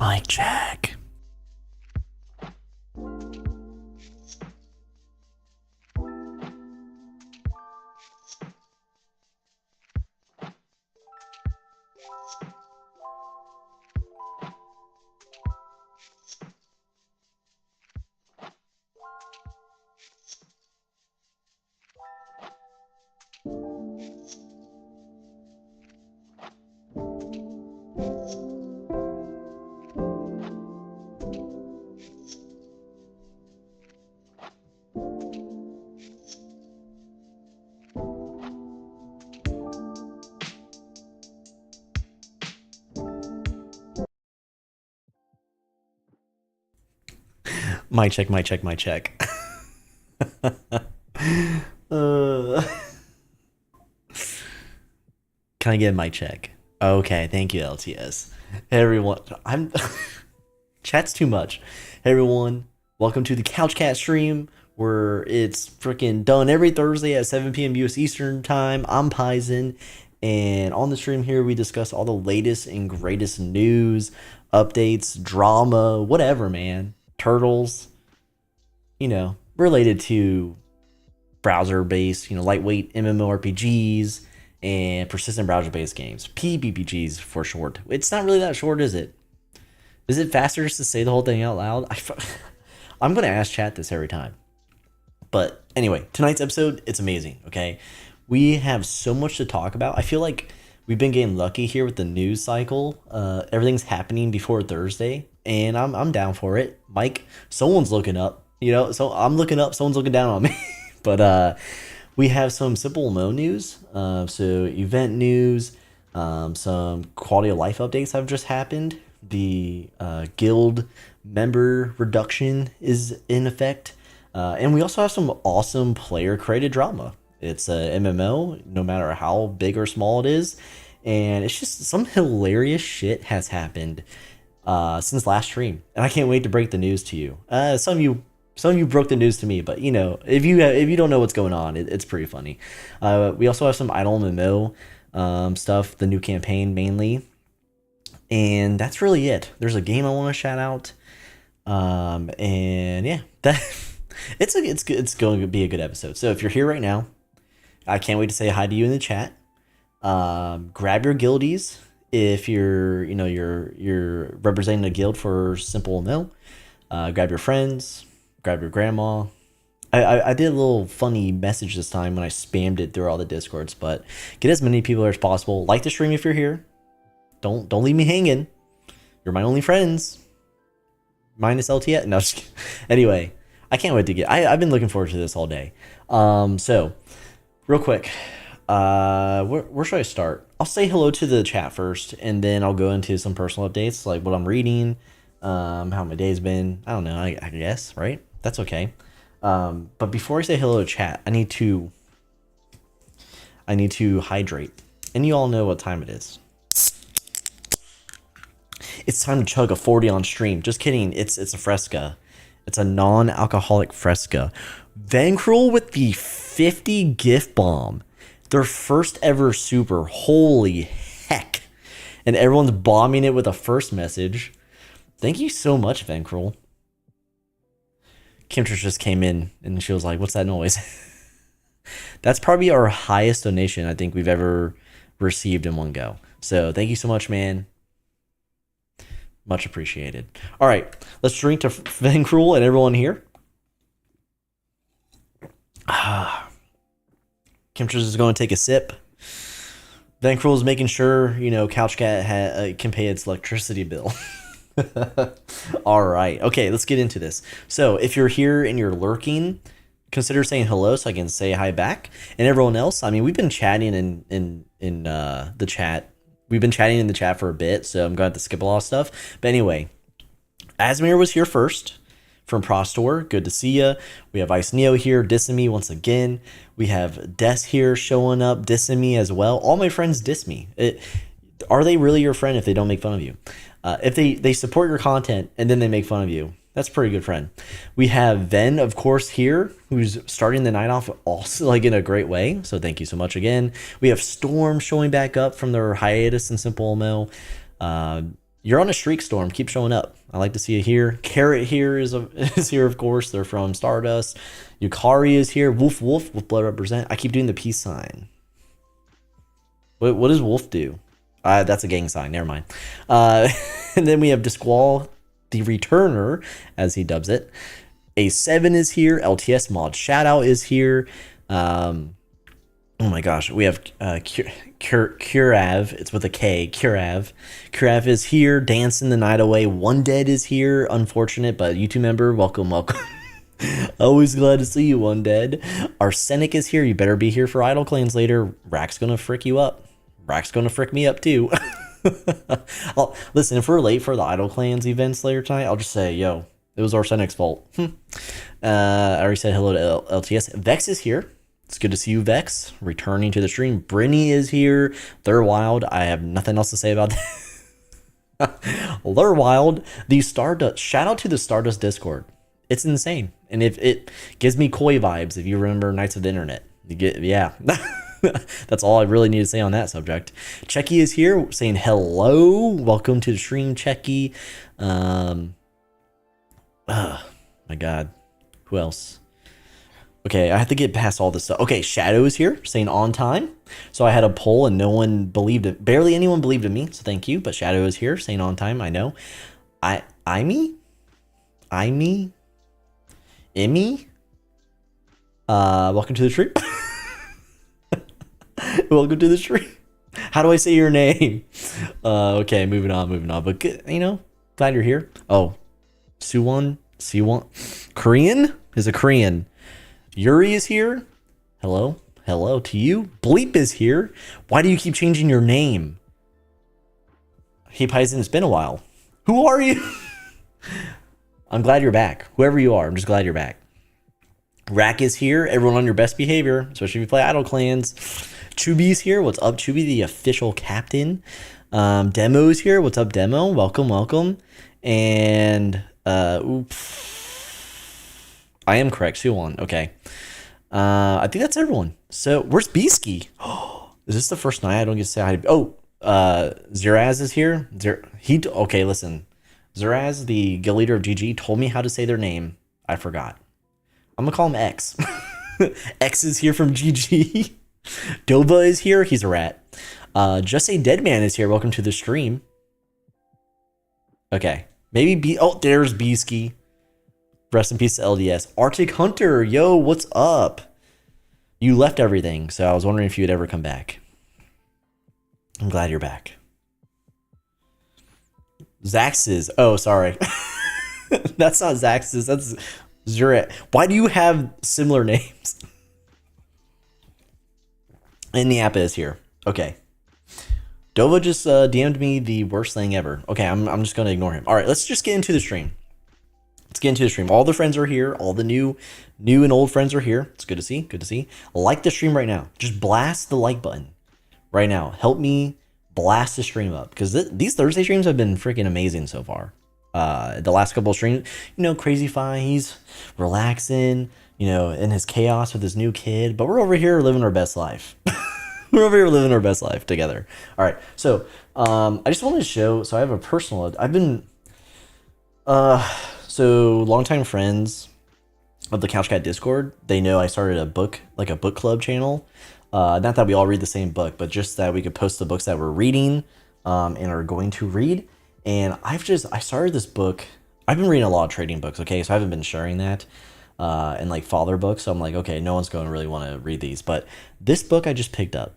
Mic check. Mic check, mic check, mic check. Can I get a mic check? Okay, thank you, LTS. Hey everyone, I'm chat's too much. Hey everyone, welcome to the Couch Cat stream where it's freaking done every Thursday at 7 p.m. US Eastern Time. I'm Paisen, and on the stream here we discuss all the latest and greatest news, updates, drama, whatever, man. Turtles, related to browser-based, lightweight MMORPGs and persistent browser-based games. PBBGs for short. It's not really that short, is it? Is it faster just to say the whole thing out loud? I'm going to ask chat this every time. But anyway, tonight's episode, it's amazing, okay? We have so much to talk about. I feel like we've been getting lucky here with the news cycle. Everything's happening before Thursday, and I'm down for it. Mike, someone's looking up, so I'm looking up, someone's looking down on me. But we have some SimpleMMO news, so event news, some quality of life updates have just happened. The guild member reduction is in effect, and we also have some awesome player created drama. It's a MMO, no matter how big or small it is, and it's just some hilarious shit has happened since last stream, and I can't wait to break the news to you. Some of you broke the news to me, but if you don't know what's going on, it's pretty funny. We also have some IdleMMO stuff, the new campaign mainly, and that's really it. There's a game I want to shout out, and yeah, that it's going to be a good episode. So if you're here right now, I can't wait to say hi to you in the chat. Grab your guildies if you're representing a guild for SimpleMMO. Grab your friends. Grab your grandma. I did a little funny message this time when I spammed it through all the discords, but get as many people as possible. Like the stream if you're here. Don't leave me hanging. You're my only friends. Minus LTS. No, just kidding. Anyway, I can't wait to get. I've been looking forward to this all day. So real quick, where should I start? I'll say hello to the chat first, and then I'll go into some personal updates, like what I'm reading, how my day's been. I don't know. I guess, right? That's okay. But before I say hello to chat, I need to hydrate. And you all know what time it is. It's time to chug a 40 on stream. Just kidding. It's a Fresca. It's a non-alcoholic Fresca. Vancruel with the 50 gift bomb. Their first ever super. Holy heck. And everyone's bombing it with a first message. Thank you so much, Vancruel. Kimtrish just came in and she was like, what's that noise? That's probably our highest donation I think we've ever received in one go. So thank you so much, man. Much appreciated. All right, let's drink to Vancruel and everyone here. Kimtrish is going to take a sip. Vancruel is making sure, Couch Cat can pay its electricity bill. All right. Okay, let's get into this. So if you're here and you're lurking, consider saying hello so I can say hi back. And everyone else, we've been chatting in the chat. We've been chatting in the chat for a bit, so I'm going to have to skip a lot of stuff. But anyway, Asmir was here first from Prostore. Good to see you. We have Ice Neo here, dissing me once again. We have Des here showing up, dissing me as well. All my friends diss me. Are they really your friend if they don't make fun of you? If they support your content and then they make fun of you, that's a pretty good friend. We have Ven, of course, here, who's starting the night off also in a great way. So thank you so much again. We have Storm showing back up from their hiatus in SimpleMMO. You're on a streak storm. Keep showing up. I like to see you here. Carrot here is here, of course. They're from Stardust. Yukari is here. Wolf with blood represent. I keep doing the peace sign. What does Wolf do? That's a gang sign. Never mind. And then we have Disqual, the Returner, as he dubs it. A7 is here. LTS Mod Shoutout is here. Oh my gosh, we have Kurav. It's with a K. Kurav. Kurav is here, dancing the night away. One Dead is here, unfortunate, but YouTube member, welcome. Always glad to see you, One Dead. Arsenic is here. You better be here for Idle Clans later. Rack's gonna frick you up. Rack's gonna frick me up too. Listen, if we're late for the Idle Clans events later tonight, I'll just say, yo, it was Arsenic's fault. I already said hello to LTS. Vex is here. It's good to see you, Vex, returning to the stream. Brinny is here. They're wild. I have nothing else to say about that. They're wild. The Stardust. Shout out to the Stardust Discord. It's insane, and if it gives me Koi vibes. If you remember Knights of the Internet, you get That's all I really need to say on that subject. Checky is here, saying hello. Welcome to the stream, Checky. My God, who else? Okay, I have to get past all this stuff. Okay, Shadow is here, saying on time. So I had a poll and no one believed it. Barely anyone believed in me, so thank you. But Shadow is here, saying on time. I know. Emmy. Welcome to the stream. Welcome to the stream. How do I say your name? Okay, moving on. But good, glad you're here. Oh, Siwon. Korean is a Korean. Yuri is here. Hello to you. Bleep is here. Why do you keep changing your name? Hey, Paisen, it's been a while. Who are you? I'm glad you're back. Whoever you are, I'm just glad you're back. Rack is here. Everyone on your best behavior, especially if you play Idle Clans. Chuby's here. What's up, Chuby, the official captain? Demo is here. What's up, Demo? Welcome. And oops. I am correct. Suwon. Okay. I think that's everyone. So where's Beesky? Is this the first night I don't get to say hi to? Oh, Zeraz is here. Okay, listen. Zeraz, the guild leader of GG, told me how to say their name. I forgot. I'm gonna call him X. X is here from GG. Dova is here. He's a rat. Just a Dead Man is here. Welcome to the stream. Okay. Maybe oh, there's Beesky. Rest in peace to LDS. Arctic Hunter, yo, what's up? You left everything, so I was wondering if you'd ever come back. I'm glad you're back. Zax's. Oh, sorry. That's not Zax's. That's Zuret. Why do you have similar names? And the app is here. Okay. Dova just DM'd me the worst thing ever. Okay, I'm just going to ignore him. All right, let's just get into the stream. All the friends are here. All the new and old friends are here. It's good to see. Like the stream right now. Just blast the like button right now. Help me blast the stream up, because these Thursday streams have been freaking amazing so far. The last couple of streams, CrazyFi, he's relaxing, in his chaos with his new kid. But we're over here living our best life. We're over here living our best life together. All right. So I just wanted to show. So I have a personal. I've been so longtime friends of the Couch Cat Discord, they know I started a book club channel. Not that we all read the same book, but just that we could post the books that we're reading and are going to read. And I started this book. I've been reading a lot of trading books, okay? So I haven't been sharing that and like father books. So I'm like, okay, no one's going to really want to read these. But this book I just picked up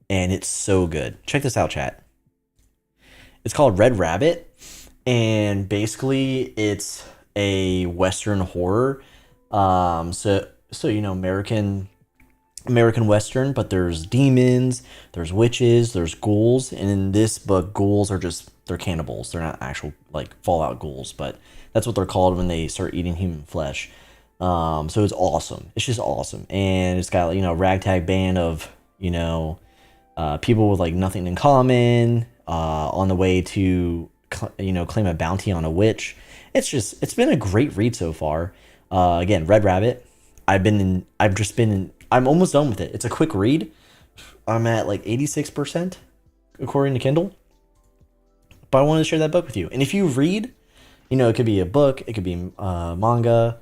and it's so good. Check this out, chat. It's called Red Rabbit. And basically it's a Western horror. So American Western, but there's demons, there's witches, there's ghouls, and in this book, ghouls are they're cannibals. They're not actual like Fallout ghouls, but that's what they're called when they start eating human flesh. So it's awesome. It's just awesome, and it's got ragtag band of people with like nothing in common on the way to claim a bounty on a witch. It's been a great read so far. Again, Red Rabbit. I'm almost done with it. It's a quick read. I'm at like 86% according to Kindle. but I wanted to share that book with you. And if you read, it could be a book, it could be manga.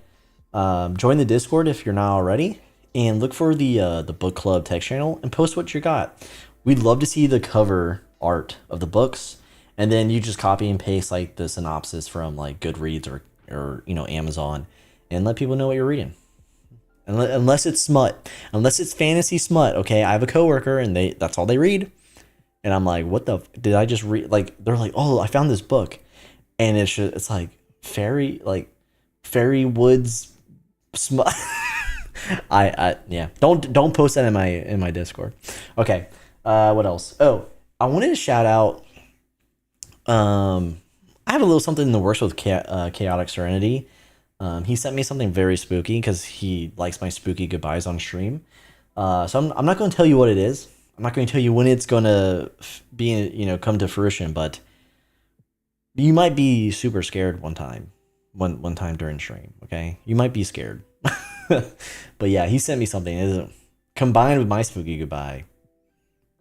Join the Discord if you're not already, and look for the book club text channel and post what you got. We'd love to see the cover art of the books, and then you just copy and paste like the synopsis from like Goodreads or Amazon, and let people know what you're reading. Unless it's smut, unless it's fantasy smut. Okay, I have a coworker and that's all they read, and I'm like, what the did I just read? Like they're like, oh, I found this book, and it's like fairy woods smut. Yeah. Don't post that in my Discord. Okay. What else? Oh, I wanted to shout out. I have a little something in the works with Chaotic Serenity. He sent me something very spooky because he likes my spooky goodbyes on stream. So I'm not going to tell you what it is. I'm not going to tell you when it's going to be, come to fruition, but you might be super scared one time during stream. Okay. You might be scared. But yeah, he sent me something. Combined with my spooky goodbye,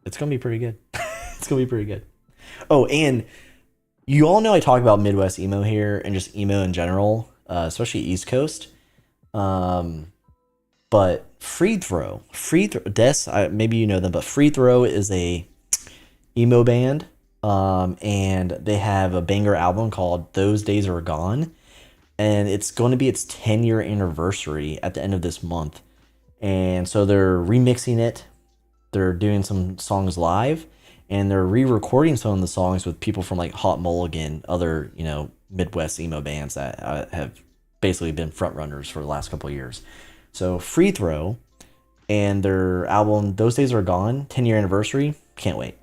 it's going to be pretty good. It's going to be pretty good. Oh, and you all know I talk about Midwest emo here and just emo in general, especially East Coast. But Free Throw, maybe you know them, but Free Throw is a emo band, and they have a banger album called Those Days Are Gone, and it's going to be its 10-year anniversary at the end of this month, and so they're remixing it, they're doing some songs live, and they're re-recording some of the songs with people from like Hot Mulligan, other Midwest emo bands that have basically been front runners for the last couple of years. So Free Throw and their album Those Days Are Gone, 10-year anniversary, can't wait.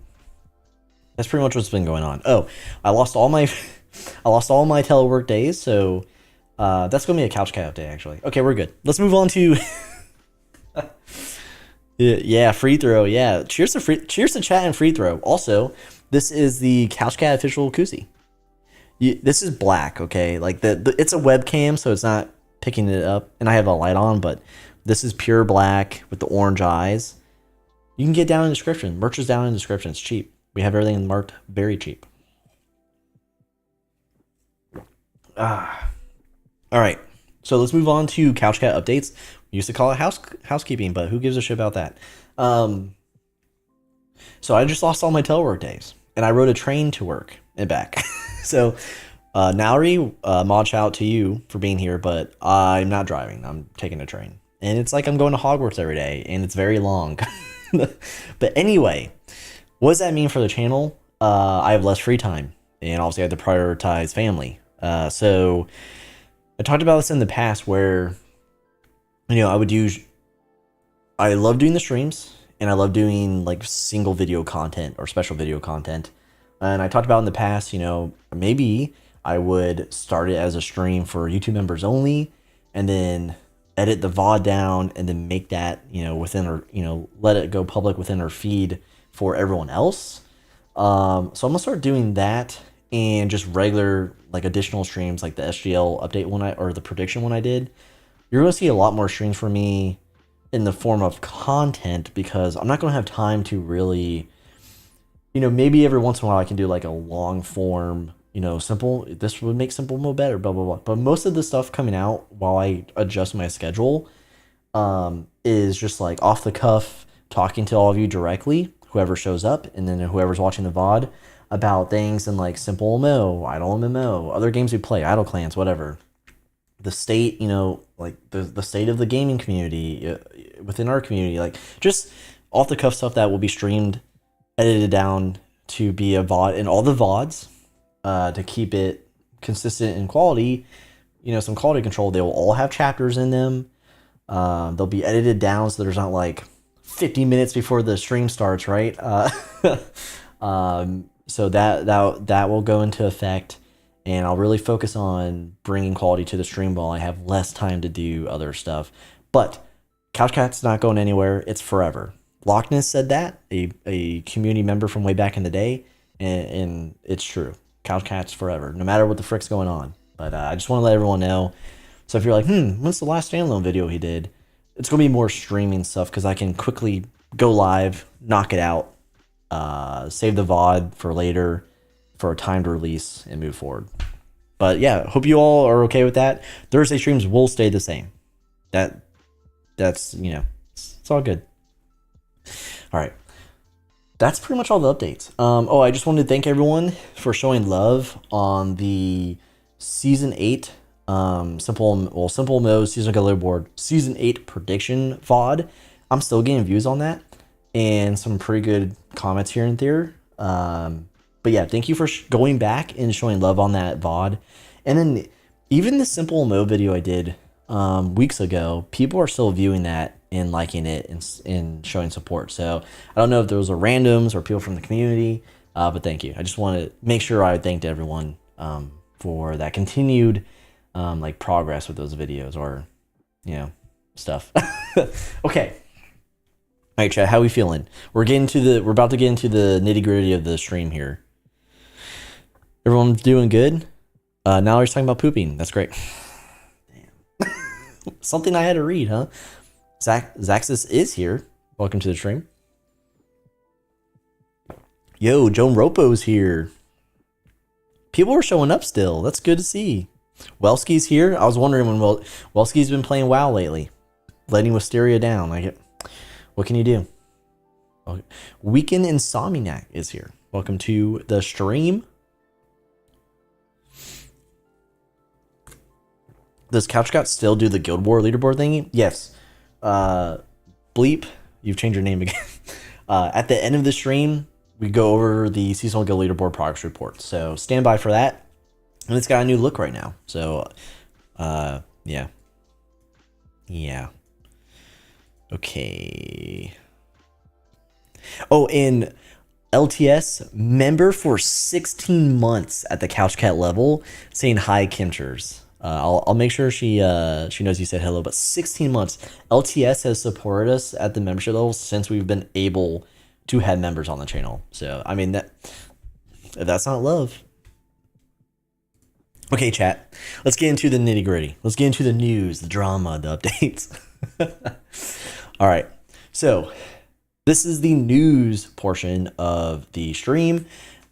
That's pretty much what's been going on. Oh, I lost all my telework days, so that's gonna be a couch cat update actually. Okay, we're good. Let's move on to yeah, Free Throw. Yeah, cheers to chat and Free Throw. Also, this is the Couch Cat official koozie. This is black, okay? Like it's a webcam, so it's not picking it up, and I have a light on, but this is pure black with the orange eyes. You can get down in the description. Merch is down in the description. It's cheap. We have everything marked very cheap. All right. So let's move on to Couch Cat updates. We used to call it housekeeping, but who gives a shit about that? So I just lost all my telework days, and I rode a train to work and back. So Nauri, mod shout out to you for being here, but I'm not driving. I'm taking a train, and it's like I'm going to Hogwarts every day, and it's very long. But anyway, what does that mean for the channel? I have less free time, and obviously I have to prioritize family. So I talked about this in the past where, I love doing the streams, and I love doing like single video content or special video content. And I talked about in the past, maybe I would start it as a stream for YouTube members only, and then edit the VOD down, and then make that, within our, let it go public within our feed for everyone else. So I'm gonna start doing that, and just regular like additional streams like the SGL update one or the prediction one I did. You're gonna see a lot more streams from me in the form of content, because I'm not gonna have time to really, maybe every once in a while I can do like a long form, this would make SimpleMMO better, blah, blah, blah. But most of the stuff coming out while I adjust my schedule is just like off the cuff, talking to all of you directly, whoever shows up, and then whoever's watching the VOD, about things in like SimpleMMO, IdleMMO, other games we play, Idle Clans, whatever. The state, like the state of the gaming community within our community, like just off the cuff stuff that will be streamed, edited down to be a VOD, and all the VODs, to keep it consistent in quality, some quality control. They will all have chapters in them. They'll be edited down so there's not like 50 minutes before the stream starts, right? So that will go into effect, and I'll really focus on bringing quality to the stream while I have less time to do other stuff. But Couch Cat's not going anywhere. It's forever. Loch Ness said that, a community member from way back in the day, and it's true. Couch Cat's forever, no matter what the frick's going on. But I just want to let everyone know. So if you're like, when's the last standalone video he did? It's going to be more streaming stuff, because I can quickly go live, knock it out, save the VOD for later, for a timed release and move forward. But yeah, hope you all are okay with that. Thursday streams will stay the same. That's it's all good. All right. That's pretty much all the updates. I just wanted to thank everyone for showing love on the Season 8 SimpleMMO Season Leaderboard Season 8 prediction VOD. I'm still getting views on that and some pretty good comments here and there. But yeah, thank you for going back and showing love on that VOD. And then even the SimpleMMO video I did weeks ago, people are still viewing that and liking it and showing support. So I don't know if those are randoms or people from the community, but thank you. I just want to make sure I thanked everyone for that continued like progress with those videos or stuff. Okay. All right, chat, how we feeling? We're about to get into the nitty-gritty of the stream here. Everyone doing good? Now we're talking about pooping. That's great. Damn. Something I had to read, huh? Zaxis is here. Welcome to the stream. Yo, Joan Ropo's here. People are showing up still. That's good to see. Welski's here. I was wondering when Welski's been playing WoW lately. Letting Wisteria down. What can you do? Okay. Weekend Insomniac is here. Welcome to the stream. Does CouchGot still do the Guild War leaderboard thingy? Yes. Bleep, you've changed your name again. At the end of the stream, we go over the seasonal guild leaderboard progress report. So stand by for that. And it's got a new look right now. So, yeah. Okay. Oh, and LTS member for 16 months at the CouchCat level, saying hi, Kimchers. I'll make sure she knows you said hello. But 16 months, LTS has supported us at the membership level since we've been able to have members on the channel. So I mean that's not love. Okay, chat. Let's get into the nitty gritty. Let's get into the news, the drama, the updates. All right. So this is the news portion of the stream.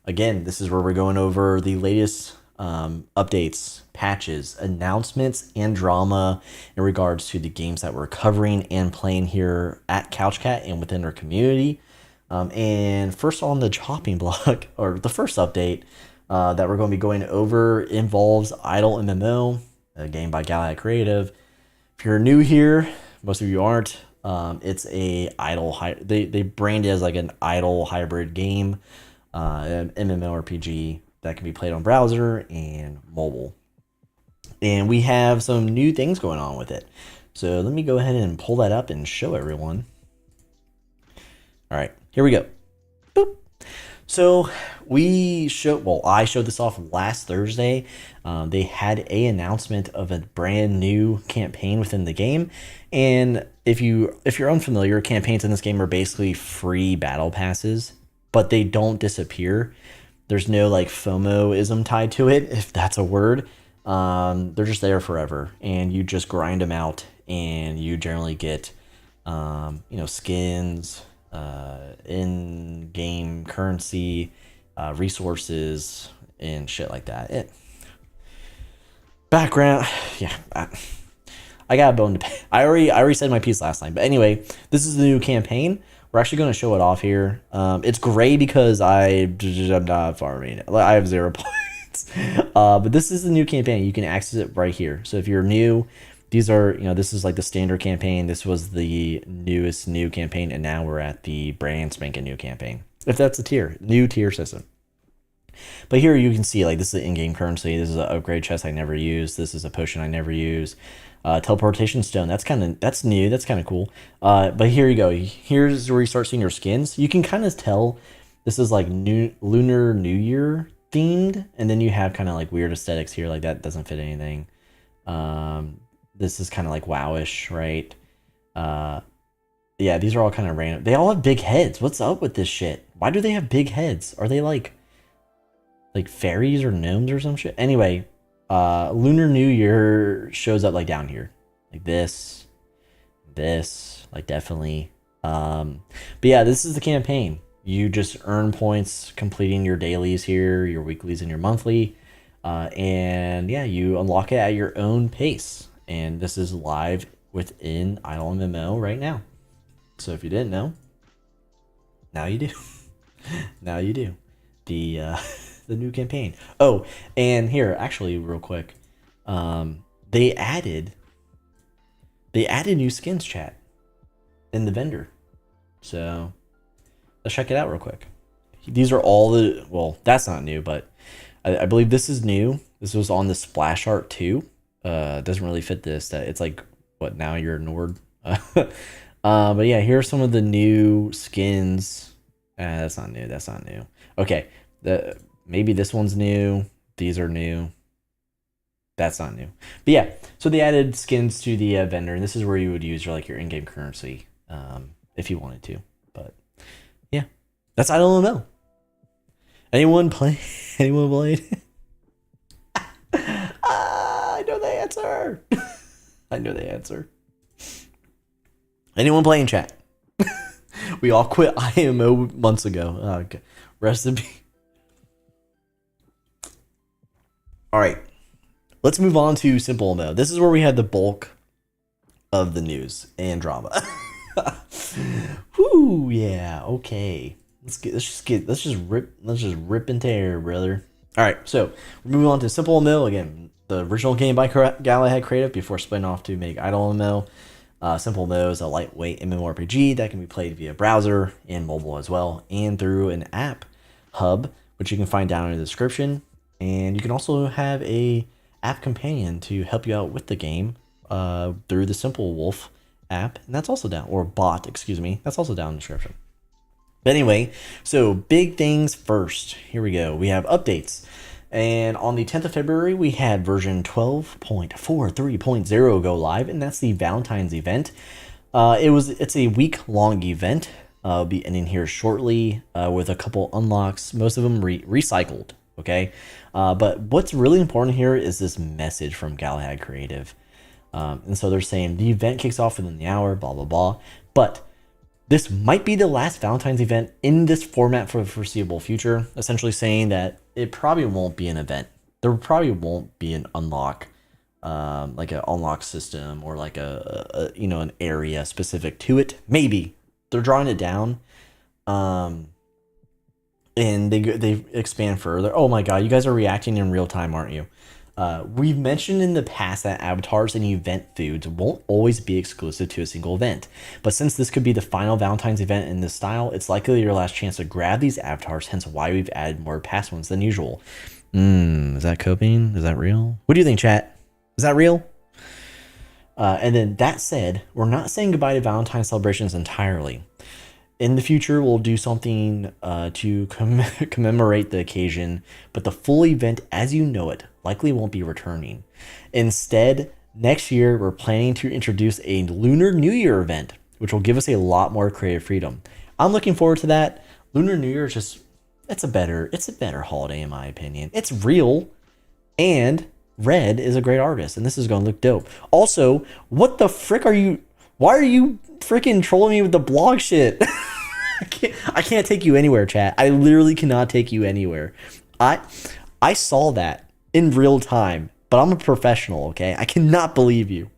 Again, this is where we're going over the latest updates, patches, announcements, and drama in regards to the games that we're covering and playing here at CouchCat and within our community. And first on the chopping block, or the first update that we're going to be going over involves IdleMMO, a game by Gallic Creative. If you're new here, most of you aren't. It's a they brand it as like an idle hybrid game, an MMORPG that can be played on browser and mobile. And we have some new things going on with it. So let me go ahead and pull that up and show everyone. All right, here we go. Boop. So I showed this off last Thursday. They had an announcement of a brand new campaign within the game. And if you're unfamiliar, campaigns in this game are basically free battle passes, but they don't disappear. There's no like FOMO-ism tied to it, if that's a word. They're just there forever, and you just grind them out, and you generally get, skins, in-game currency, resources, and shit like that. Background, yeah. I got a bone to pick. I already said my piece last time, but anyway, this is the new campaign. We're actually going to show it off here. It's gray because I'm not farming it. I have 0 points. But this is the new campaign. You can access it right here. So if you're new, these are, this is like the standard campaign. This was the newest new campaign, and now we're at the brand spanking new campaign. If that's a new tier system. But here you can see, like, this is the in-game currency. This is an upgrade chest I never use. This is a potion I never use. Teleportation stone, that's new, that's kind of cool. But here you go. Here's where you start seeing your skins. You can kind of tell this is like Lunar New Year themed, and then you have kind of like weird aesthetics here, like that doesn't fit anything. This is kind of like WoWish, right? Yeah, these are all kind of random. They all have big heads. What's up with this shit? Why do they have big heads? Are they like fairies or gnomes or some shit? Anyway, Lunar New Year shows up like down here, like this, like definitely. But yeah, this is the campaign. You just earn points completing your dailies here, your weeklies, and your monthly. And yeah, you unlock it at your own pace. And this is live within IdleMMO right now. So if you didn't know, now you do. Now you do. The the new campaign. Oh, and here, actually, real quick, they added new skins chat in the vendor. So let's check it out real quick. These are all the, well, that's not new, but I believe this is new. This was on the splash art too. It doesn't really fit this. That it's like, what, now you're a Nord. But yeah, here are some of the new skins. That's not new. That's not new. Okay, maybe this one's new. These are new. That's not new. But yeah, so they added skins to the vendor, and this is where you would use your in-game currency if you wanted to. But yeah, that's IdleMMO. Anyone play? Anyone played? I know the answer. I know the answer. Anyone playing chat? We all quit IMO months ago. Okay. Rest in peace. All right. Let's move on to SimpleMMO. This is where we had the bulk of the news and drama. Whoo, yeah, okay. Let's just rip and tear, brother. All right, so we're moving on to SimpleMMO again. The original game by Galahad Creative before splitting off to make IdleMMO. SimpleMMO is a lightweight MMORPG that can be played via browser and mobile as well, and through an app hub, which you can find down in the description. And you can also have a app companion to help you out with the game through the Simple Wolf app, and that's also down, or bot, excuse me, that's also down in the description. But anyway, so big things first. Here we go. We have updates. And on the 10th of February, we had version 12.43.0 go live, and that's the Valentines event. It's a week-long event. I'll be ending here shortly with a couple unlocks, most of them recycled, okay? But what's really important here is this message from Galahad Creative. And so they're saying the event kicks off within the hour, blah, blah, blah. But this might be the last Valentine's event in this format for the foreseeable future, essentially saying that it probably won't be an event. There probably won't be an unlock, like an unlock system or like an area specific to it. Maybe they're drawing it down, and they expand further. Oh my god, you guys are reacting in real time, aren't you? We've mentioned in the past that avatars and event foods won't always be exclusive to a single event, but since this could be the final Valentine's event in this style, it's likely your last chance to grab these avatars, hence why we've added more past ones than usual. Is that coping? Is that real? What do you think, chat? Is that real? And then that said, we're not saying goodbye to Valentine's celebrations entirely. In the future, we'll do something to commemorate the occasion, but the full event as you know it likely won't be returning. Instead, next year, we're planning to introduce a Lunar New Year event, which will give us a lot more creative freedom. I'm looking forward to that. Lunar New Year is just, it's a better holiday in my opinion. It's real, and Red is a great artist, and this is going to look dope. Also, what the frick are you, why are you freaking trolling me with the blog shit? I can't take you anywhere, chat. I literally cannot take you anywhere. I saw that in real time, but I'm a professional, okay? I cannot believe you.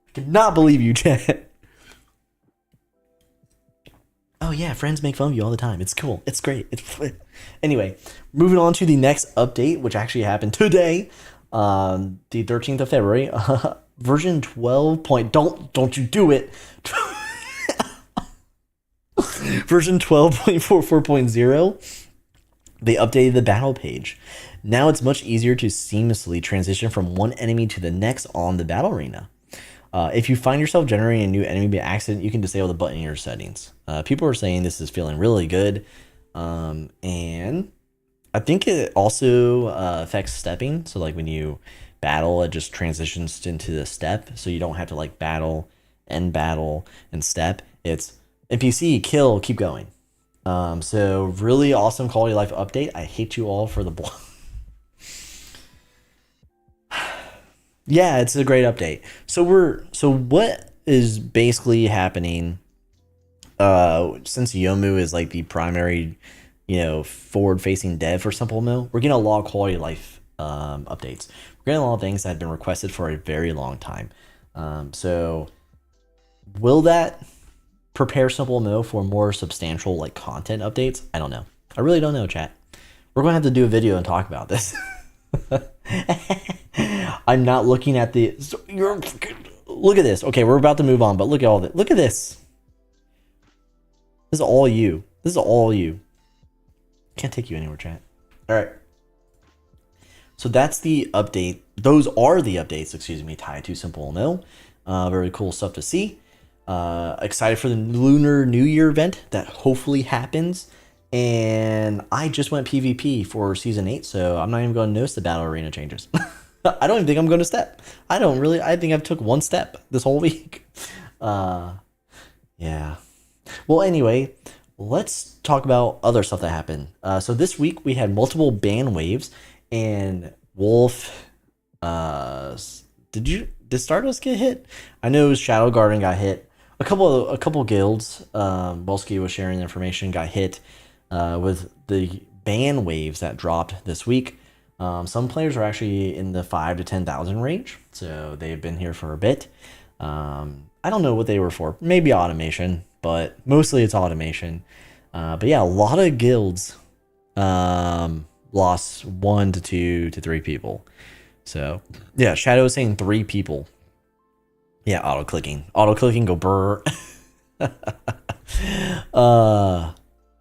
I cannot believe you, chat. Oh yeah, friends make fun of you all the time. It's cool. It's great. Anyway, moving on to the next update, which actually happened today, the 13th of February. Version 12. Don't you do it. Version 12.44.0. They updated the battle page. Now it's much easier to seamlessly transition from one enemy to the next on the battle arena. If you find yourself generating a new enemy by accident, you can disable the button in your settings. People are saying this is feeling really good. And I think it also affects stepping. So like when you battle, it just transitions into the step. So you don't have to like battle, end battle, and step. It's NPC, kill, keep going. So really awesome quality of life update. I hate you all for the blog. Yeah, it's a great update. So what is basically happening since Yomu is like the primary, forward-facing dev for SimpleMMO, we're getting a lot of quality of life updates. We're getting a lot of things that have been requested for a very long time. So will that prepare SimpleMMO for more substantial like content updates? I don't know. I really don't know, chat. We're gonna have to do a video and talk about this. I'm not looking at the. Look at this. Okay, we're about to move on, but look at all this. Look at this. This is all you. This is all you. Can't take you anywhere, chat. All right. So that's the update. Those are the updates, excuse me, tied to SimpleMMO. Very cool stuff to see. Excited for the Lunar New Year event that hopefully happens. And I just went PvP for Season 8, so I'm not even going to notice the battle arena changes. I don't even think I'm going to step. I think I've took one step this whole week. Yeah. Well, anyway, let's talk about other stuff that happened. So this week we had multiple ban waves, and Wolf, did Stardust get hit? I know Shadow Garden got hit. A couple guilds, Wolski was sharing the information, got hit with the ban waves that dropped this week. Some players are actually in the 5,000 to 10,000 range, so they've been here for a bit. I don't know what they were for. Maybe automation, but mostly it's automation. But yeah, a lot of guilds lost 1 to 2 to 3 people. So yeah, Shadow is saying 3 people. Yeah, auto clicking, go brr.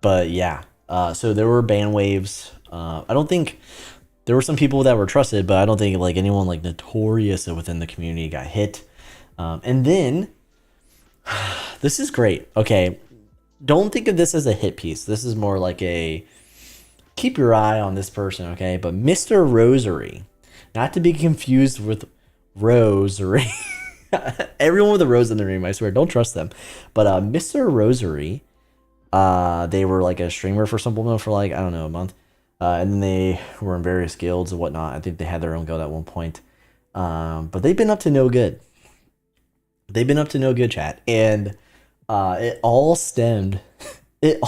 But yeah, so there were ban waves. I don't think there were some people that were trusted, but I don't think like anyone like notorious within the community got hit. And then this is great. Okay, don't think of this as a hit piece. This is more like a keep your eye on this person. Okay, but Mr. Rosary, not to be confused with Rosary. Everyone with a rose in their name, I swear, don't trust them. But Mr. Rosary, they were like a streamer for SimpleMMO for like, I don't know, a month. And then they were in various guilds and whatnot. I think they had their own guild at one point. But they've been up to no good. They've been up to no good, chat. And it all stemmed, it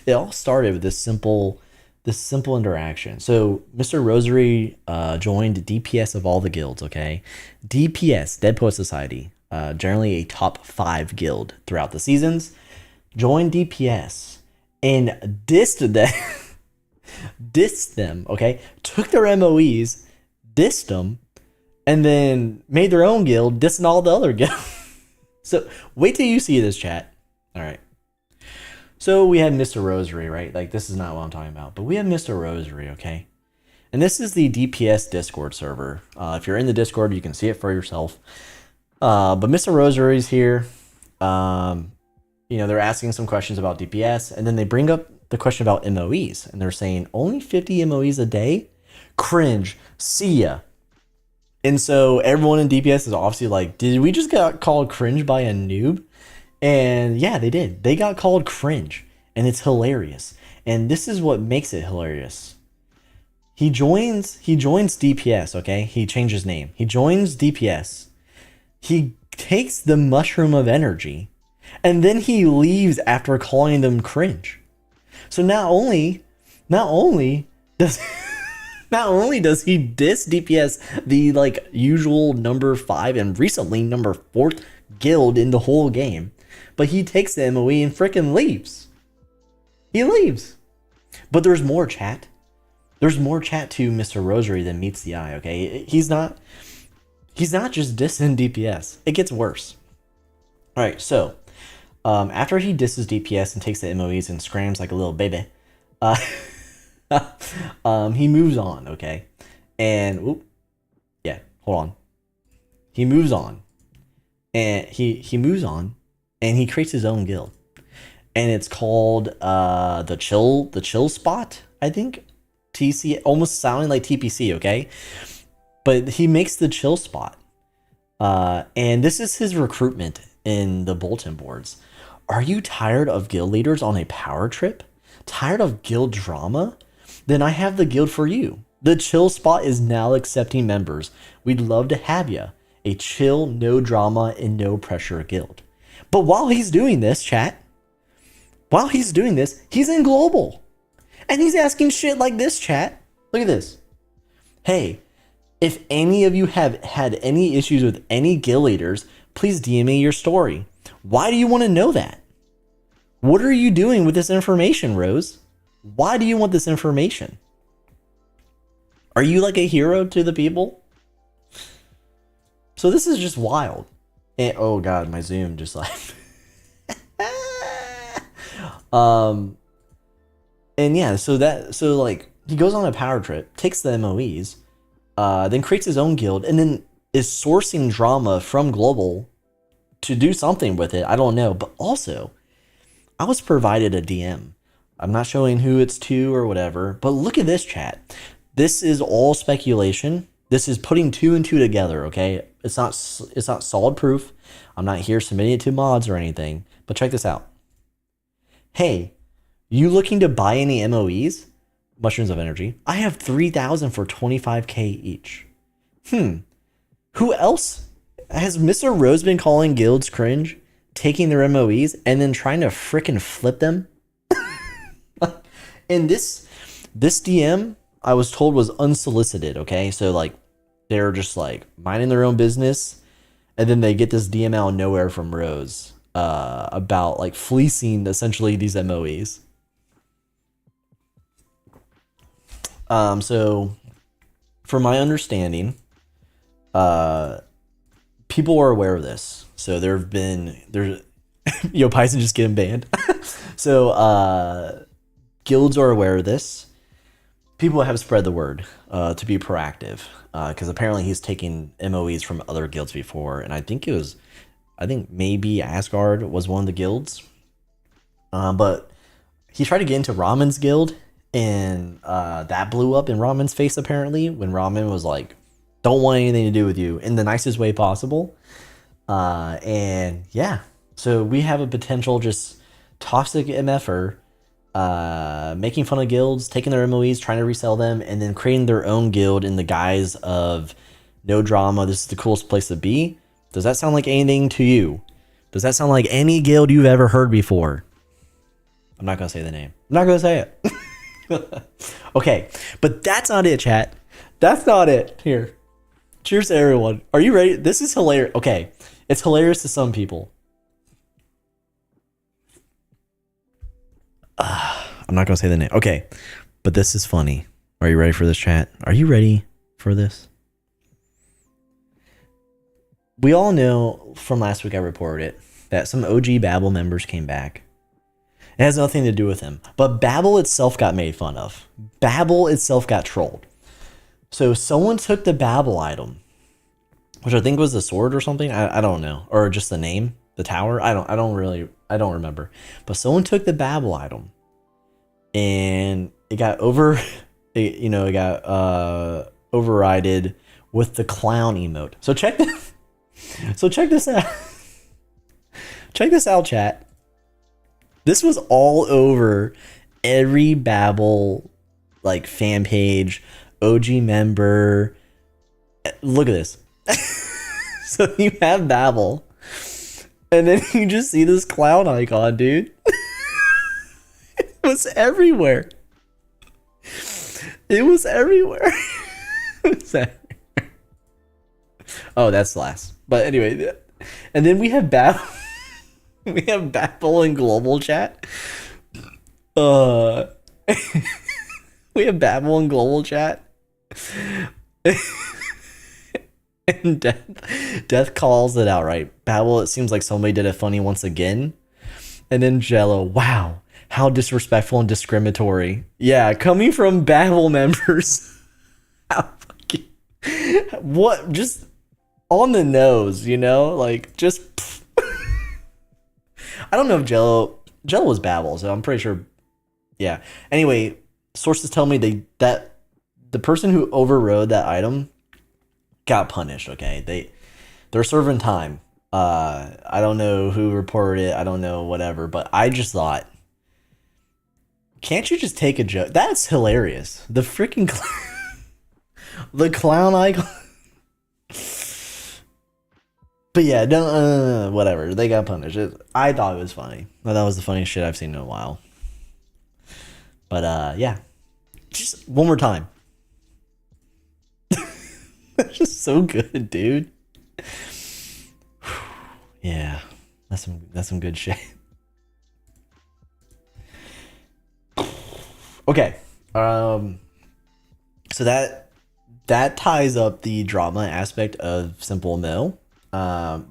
all started with this simple interaction. So Mr. Rosary joined DPS of all the guilds, okay? DPS, Dead Poet Society, generally a top 5 guild throughout the seasons. Joined DPS and dissed them, okay? Took their MOEs, dissed them, and then made their own guild, dissing all the other guilds. So wait till you see this, chat. All right. So we had Mr. Rosary, right? Like, this is not what I'm talking about, but we have Mr. Rosary, okay? And this is the DPS Discord server. If you're in the Discord, you can see it for yourself. But Mr. Rosary's here. They're asking some questions about DPS, and then they bring up the question about MOEs, and they're saying, only 50 MOEs a day? Cringe. See ya. And so everyone in DPS is obviously like, did we just get called cringe by a noob? And yeah, they did. They got called cringe, and it's hilarious. And this is what makes it hilarious. He joins DPS, okay? He changed his name. He joins DPS. He takes the mushroom of energy, and then he leaves after calling them cringe. So not only does he diss DPS, the like usual number 5 and recently number 4th guild in the whole game, but he takes the MOE and freaking leaves. He leaves. But there's more, chat. There's more chat to Mr. Rosary than meets the eye, okay? He's not just dissing DPS. It gets worse. All right, so after he disses DPS and takes the MOEs and scrams like a little baby, he moves on, okay? And hold on. He moves on. And he moves on and he creates his own guild. And it's called the chill spot, I think. TC, almost sounding like TPC, okay? But he makes the chill spot. And this is his recruitment in the bulletin boards. Are you tired of guild leaders on a power trip? Tired of guild drama? Then I have the guild for you. The chill spot is now accepting members. We'd love to have you. A chill, no drama, and no pressure guild. But while he's doing this, chat, While he's doing this, he's in global. And he's asking shit like this, chat. Look at this. Hey, if any of you have had any issues with any guild leaders, please DM me your story. Why do you want to know that? What are you doing with this information, Rose? Why do you want this information? Are you like a hero to the people? So this is just wild. And, oh God, my Zoom just like... And yeah, so like he goes on a power trip, takes the MOEs, then creates his own guild, and then is sourcing drama from global to do something with it. I don't know, but also I was provided a DM. I'm not showing who it's to or whatever, but look at this, chat. This is all speculation. This is putting two and two together. Okay, it's not solid proof. I'm not here submitting it to mods or anything, but check this out. Hey, you looking to buy any MOEs? Mushrooms of Energy. I have 3,000 for 25k each. Who else? Has Mr. Rose been calling guilds cringe, taking their MOEs, and then trying to frickin' flip them? And this DM, I was told, was unsolicited, okay? So, like, they're just, like, minding their own business, and then they get this DM out of nowhere from Rose about, like, fleecing, essentially, these MOEs. So, from my understanding, people are aware of this. So there's yo, Paisen just getting banned. So, guilds are aware of this. People have spread the word, to be proactive. Cause apparently he's taking MOEs from other guilds before. And I think maybe Asgard was one of the guilds. But he tried to get into Ramen's guild. And that blew up in Ramen's face, apparently, when Ramen was like, don't want anything to do with you in the nicest way possible. And yeah, so we have a potential just toxic MFer making fun of guilds, taking their MOEs, trying to resell them, and then creating their own guild in the guise of no drama. This is the coolest place to be. Does that sound like anything to you? Does that sound like any guild you've ever heard before? I'm not going to say the name. I'm not going to say it. Okay, but that's not it, chat. That's not it. Here, cheers to everyone. Are you ready? This is hilarious. Okay, it's hilarious to some people. I'm not gonna say the name. Okay, but this is funny. Are you ready for this, chat? Are you ready for this? We all know from last week I reported it that some OG Babel members came back. It has nothing to do with him. But Babel itself got made fun of. Babel itself got trolled. So someone took the Babel item, which I think was the sword or something. I don't know. Or just the name, the tower. I don't remember. But someone took the Babel item and it got overridden with the clown emote. So check this. So check this out. Check this out, chat. This was all over every Babel like fan page, OG member. Look at this. So you have Babel, and then you just see this clown icon, dude. It was everywhere. It was everywhere. Oh, that's the last. But anyway, and then we have Babel. We have Babel in global chat. We have Babel in global chat. And Death calls it out, right? Babel, it seems like somebody did it funny once again. And then Jello, wow, how disrespectful and discriminatory. Yeah, coming from Babel members. How fucking, what, just on the nose, you know? Like, just... I don't know if Jello was Babel, so I'm pretty sure. Yeah. Anyway, sources tell me that the person who overrode that item got punished. Okay, they're serving time. I don't know who reported it. I don't know whatever, but I just thought, can't you just take a joke? That's hilarious. The freaking the clown icon. But yeah, don't whatever. They got punished. I thought it was funny. Well, that was the funniest shit I've seen in a while. But yeah, just one more time. That's just so good, dude. Yeah, that's some good shit. Okay, so that ties up the drama aspect of SimpleMMO.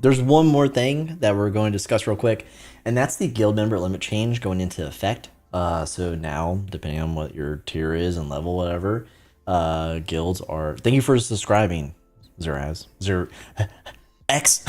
There's one more thing that we're going to discuss real quick, and that's the guild member limit change going into effect. So now, depending on what your tier is and level, whatever, guilds are. Thank you for subscribing, Zero X.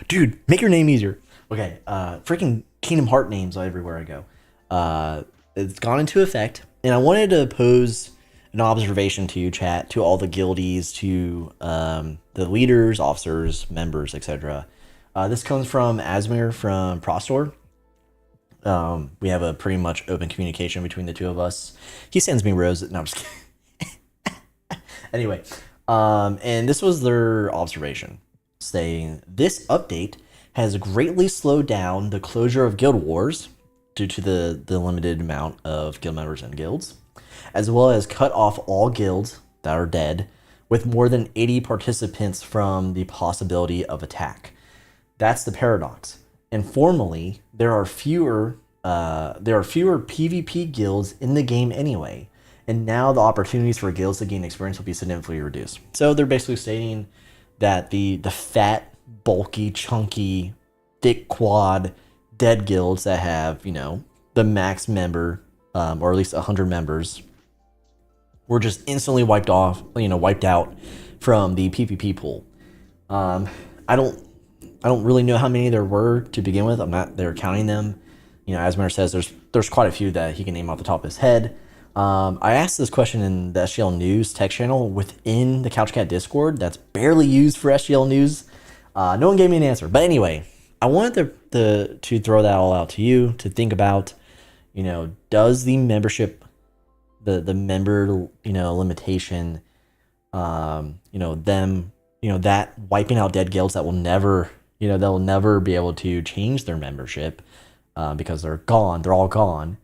Dude, make your name easier. Okay, freaking Kingdom Heart names everywhere I go. It's gone into effect, and I wanted to pose an observation to you, chat, to all the guildies, to the leaders, officers, members, etc. This comes from Asmir from Prostor. We have a pretty much open communication between the two of us. He sends me roses. No, I'm just kidding. Anyway, and this was their observation, saying this update has greatly slowed down the closure of guild wars due to the limited amount of guild members and guilds, as well as cut off all guilds that are dead with more than 80 participants from the possibility of attack. That's the paradox. Informally, there are fewer PvP guilds in the game anyway, and now the opportunities for guilds to gain experience will be significantly reduced. So they're basically stating that the fat, bulky, chunky, thick quad dead guilds that have, the max member, or at least 100 members, were just instantly wiped out from the PvP pool. I don't really know how many there were to begin with. I'm not there counting them. Asmir says there's quite a few that he can name off the top of his head. I asked this question in the SGL News text channel within the CouchCat Discord that's barely used for SGL News. No one gave me an answer. But anyway, I wanted to throw that all out to you to think about, does the membership, the member, limitation, that wiping out dead guilds that will never, they'll never be able to change their membership because they're gone. They're all gone.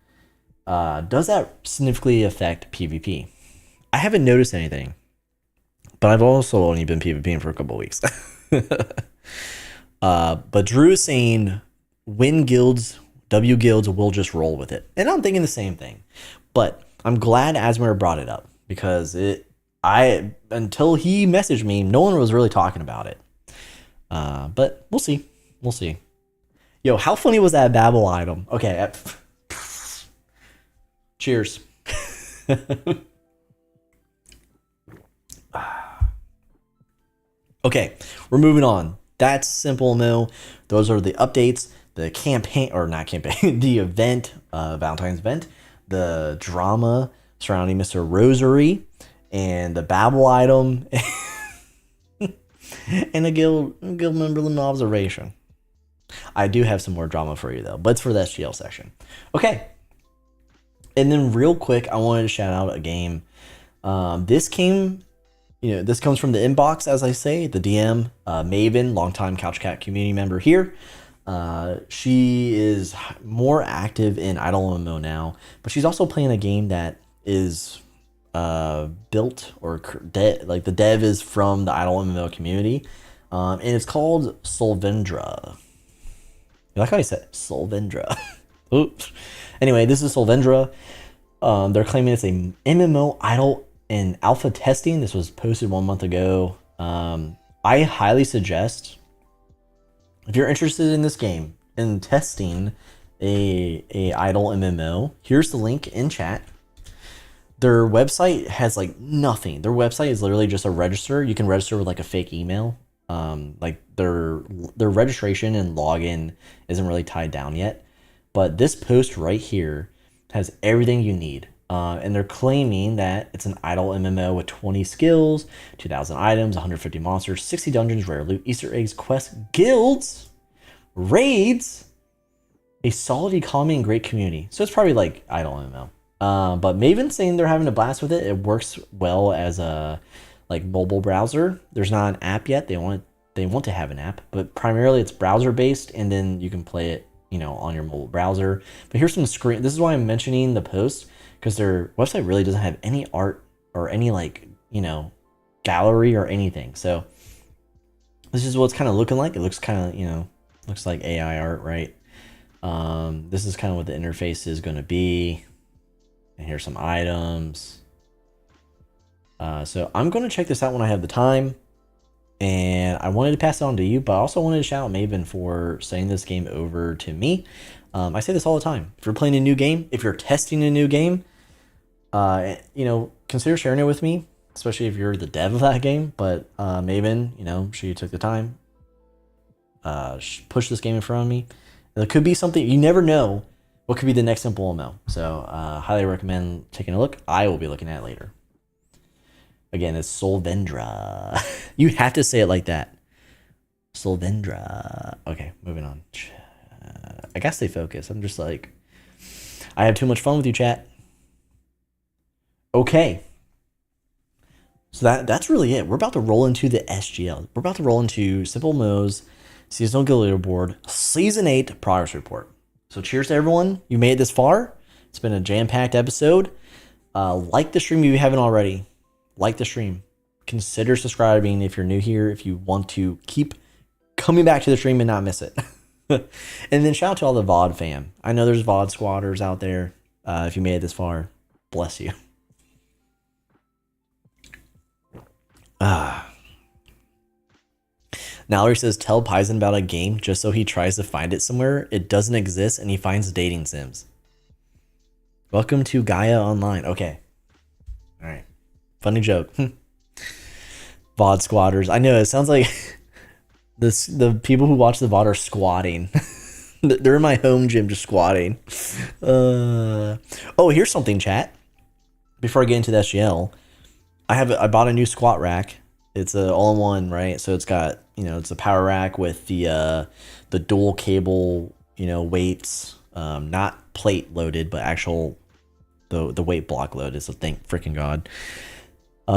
Does that significantly affect PvP? I haven't noticed anything, but I've also only been PvPing for a couple of weeks. But Drew is saying win guilds, W guilds will just roll with it. And I'm thinking the same thing. But I'm glad Asmir brought it up because until he messaged me, no one was really talking about it. But we'll see. We'll see. Yo, how funny was that Babel item? Okay. Cheers. Okay, we're moving on. That's SimpleMMO. Those are the updates, the campaign, or not campaign, the event, Valentine's event, the drama surrounding Mr. Rosary, and the Babel item, and a guild member limit observation. I do have some more drama for you though, but it's for the SGL section. Okay. And then real quick, I wanted to shout out a game. This comes from the inbox, as I say, the DM, Maven, longtime CouchCat community member here. She is more active in IdleMMO now, but she's also playing a game that is built like the dev is from the IdleMMO community, and it's called Solvendra. You like how I said Solvendra? Oops. Anyway, this is Solvendra. They're claiming it's a MMO idle in alpha testing. This was posted 1 month ago. I highly suggest, if you're interested in this game and testing a idle MMO, here's the link in chat. Their website has like nothing. Their website is literally just a register. You can register with like a fake email. Like their registration and login isn't really tied down yet. But this post right here has everything you need. And they're claiming that it's an idle MMO with 20 skills, 2,000 items, 150 monsters, 60 dungeons, rare loot, Easter eggs, quests, guilds, raids, a solid economy, and great community. So it's probably like idle MMO. But Maven's saying they're having a blast with it. It works well as a mobile browser. There's not an app yet. They they want to have an app, but primarily it's browser based, and then you can play it, on your mobile browser. But here's some screen. This is why I'm mentioning the post, because their website really doesn't have any art or any gallery or anything. So this is what it's kind of looking like. It looks kind of, looks like AI art, right? This is kind of what the interface is going to be. And here's some items. So I'm going to check this out when I have the time. And I wanted to pass it on to you, but I also wanted to shout out Maven for sending this game over to me. I say this all the time. If you're playing a new game, if you're testing a new game, consider sharing it with me, especially if you're the dev of that game. But Maven, she took the time, pushed this game in front of me. It could be something, you never know what could be the next SimpleMMO. So highly recommend taking a look. I will be looking at it later. Again, it's Solvendra. You have to say it like that. Solvendra. Okay, moving on. I gotta stay focused. I'm just like, I have too much fun with you, chat. Okay. So that's really it. We're about to roll into the SGL. We're about to roll into SimpleMMO's Seasonal Guild Leaderboard Season 8 Progress Report. So cheers to everyone. You made it this far. It's been a jam-packed episode. Like the stream if you haven't already. Like the stream. Consider subscribing if you're new here, if you want to keep coming back to the stream and not miss it. And then shout out to all the VOD fam. I know there's VOD squatters out there. If you made it this far, bless you. Nallery says, tell Paisen about a game just so he tries to find it somewhere. It doesn't exist and he finds dating sims. Welcome to Gaia Online. Okay. All right. Funny joke. VOD squatters. I know, it sounds like the people who watch the VOD are squatting. They're in my home gym just squatting. Oh, here's something, chat. Before I get into the SGL, I bought a new squat rack. It's a all-in-one, right? So it's got, it's a power rack with the dual cable, weights, not plate loaded, but actual the weight block loaded. So thank freaking God. I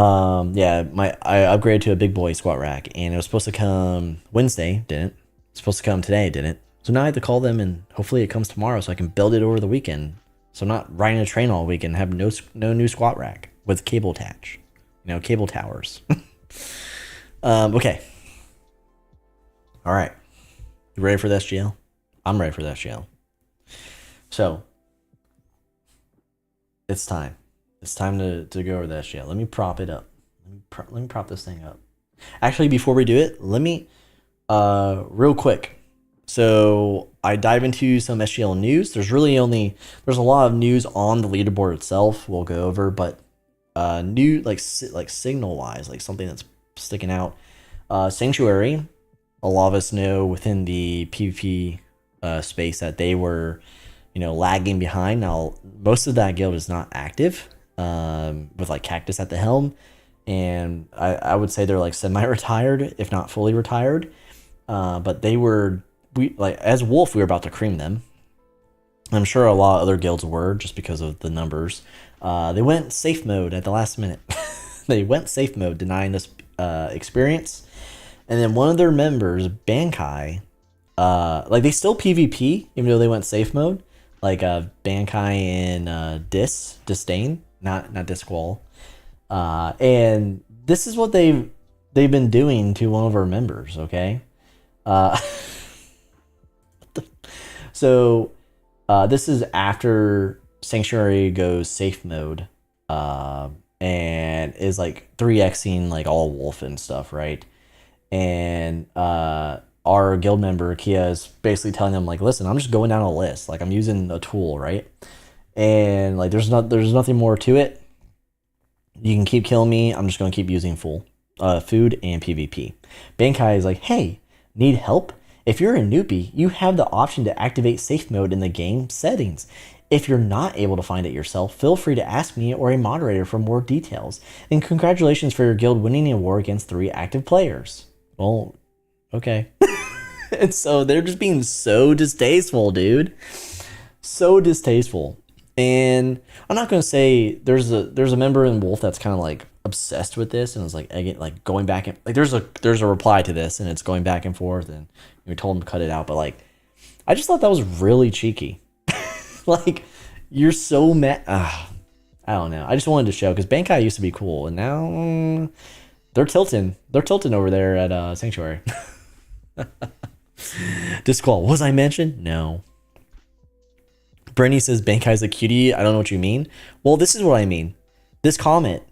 upgraded to a big boy squat rack, and it was supposed to come Wednesday, didn't. It's supposed to come today, didn't. So now I have to call them, and hopefully it comes tomorrow so I can build it over the weekend. So I'm not riding a train all weekend and have no new squat rack with cable attach. Cable towers. Okay. All right. You ready for the SGL? I'm ready for the SGL. So it's time. It's time to go over the SGL. Let me prop it up. Let me prop this thing up. Actually, before we do it, let me real quick. So I dive into some SGL news. There's a lot of news on the leaderboard itself. We'll go over, but new like signal wise, like something that's sticking out. Sanctuary. A lot of us know within the PvP space that they were, lagging behind. Now most of that guild is not active. With like Cactus at the helm, and I would say they're like semi-retired, if not fully retired. But as Wolf, we were about to cream them. I'm sure a lot of other guilds were, just because of the numbers. They went safe mode at the last minute. They went safe mode, denying this experience. And then one of their members, Bankai, they still PvP even though they went safe mode. Like Bankai and Disdain. Not Disqual. And this is what they've been doing to one of our members, okay? So this is after Sanctuary goes safe mode and is like 3xing like all wolf and stuff, right? And our guild member Kia is basically telling them like, listen, I'm just going down a list, like I'm using a tool, right? And like there's nothing more to it. You can keep killing me. I'm just going to keep using full food and PvP. Bankai is like, hey, need help? If you're a newbie, you have the option to activate safe mode in the game settings. If you're not able to find it yourself, feel free to ask me or a moderator for more details. And congratulations for your guild winning a war against 3 active players. Well, okay. And so they're just being so distasteful, dude. So distasteful. And I'm not going to say there's a member in Wolf that's kind of like obsessed with this, and it was like again, like going back and like there's a reply to this, and it's going back and forth, and we told him to cut it out, but like I just thought that was really cheeky. Like you're so mad. I don't know. I just wanted to show because Bankai used to be cool, and now they're tilting. They're tilting over there at Sanctuary. Disqual. Was I mentioned? No. Brenny says Bankai's a cutie. I don't know what you mean. Well, this is what I mean. This comment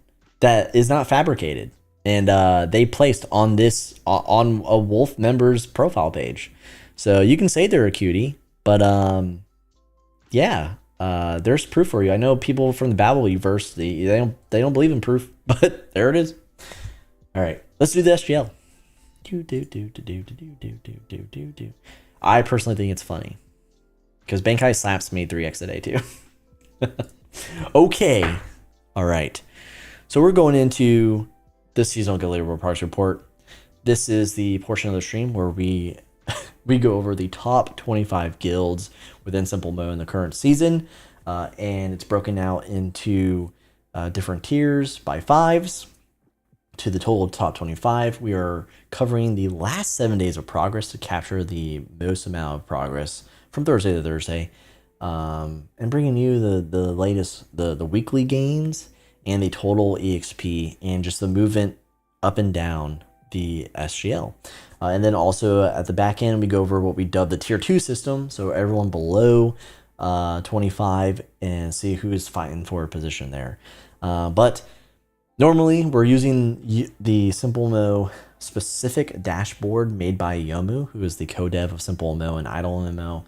that is not fabricated, and they placed on this on a Wolf member's profile page, so you can say they're a cutie, but yeah, there's proof for you. I know people from the Babel verse, they don't believe in proof, but there it is. All right, let's do the SGL. I personally think it's funny because Bankai slaps me 3x a day too. Okay. All right. So we're going into the seasonal guild leaderboard progress report. This is the portion of the stream where we go over the top 25 guilds within SimpleMMO in the current season, and it's broken out into different tiers by fives to the total top 25. We are covering the last 7 days of progress to capture the most amount of progress from Thursday to Thursday, and bringing you the latest, the weekly gains and the total EXP and just the movement up and down the SGL. And then also at the back end, we go over what we dub the tier 2 system. So everyone below 25 and see who is fighting for a position there. But normally we're using the SimpleMMO specific dashboard made by Yomu, who is the co-dev of SimpleMMO and IdleMMO.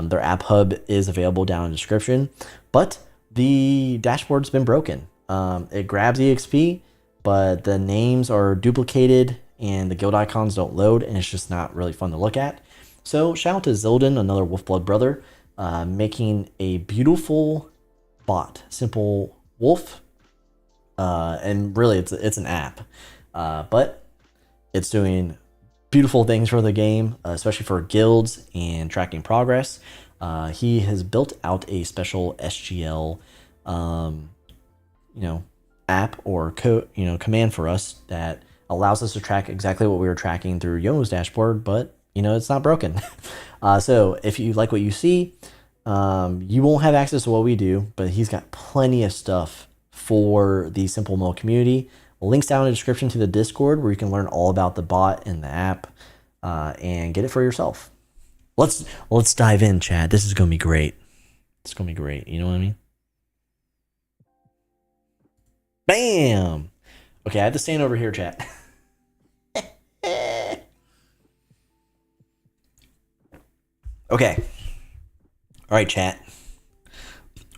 Their app hub is available down in the description, but the dashboard's been broken. It grabs EXP, but the names are duplicated and the guild icons don't load, and it's just not really fun to look at. So shout out to Zildin, another Wolfblood brother, making a beautiful bot, Simple Wolf, and really it's an app, but it's doing beautiful things for the game, especially for guilds and tracking progress. He has built out a special SGL, app or command for us that allows us to track exactly what we were tracking through Yomo's dashboard, but it's not broken. So if you like what you see, you won't have access to what we do, but he's got plenty of stuff for the SimpleMMO community. Links down in the description to the Discord where you can learn all about the bot and the app, and get it for yourself. Let's dive in, chat. This is gonna be great. It's gonna be great. You know what I mean? Bam. Okay, I have to stand over here, chat. Okay. All right, chat.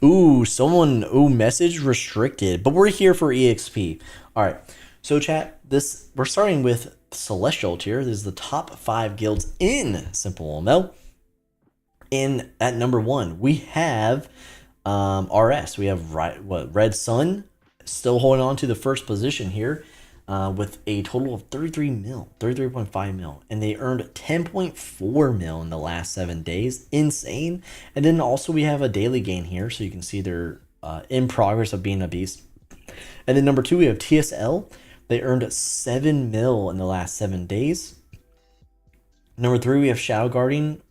Ooh, message restricted, but we're here for EXP. All right. So chat, we're starting with Celestial tier. This is the top 5 guilds in SimpleMMO. And at number 1, we have RS. We have Red Sun still holding on to the first position here, with a total of 33.5 mil, and they earned 10.4 mil in the last 7 days. Insane. And then also we have a daily gain here, so you can see they're in progress of being a beast. And then number 2, we have TSL. They earned 7 mil in the last 7 days. Number 3, we have Shadow Guarding.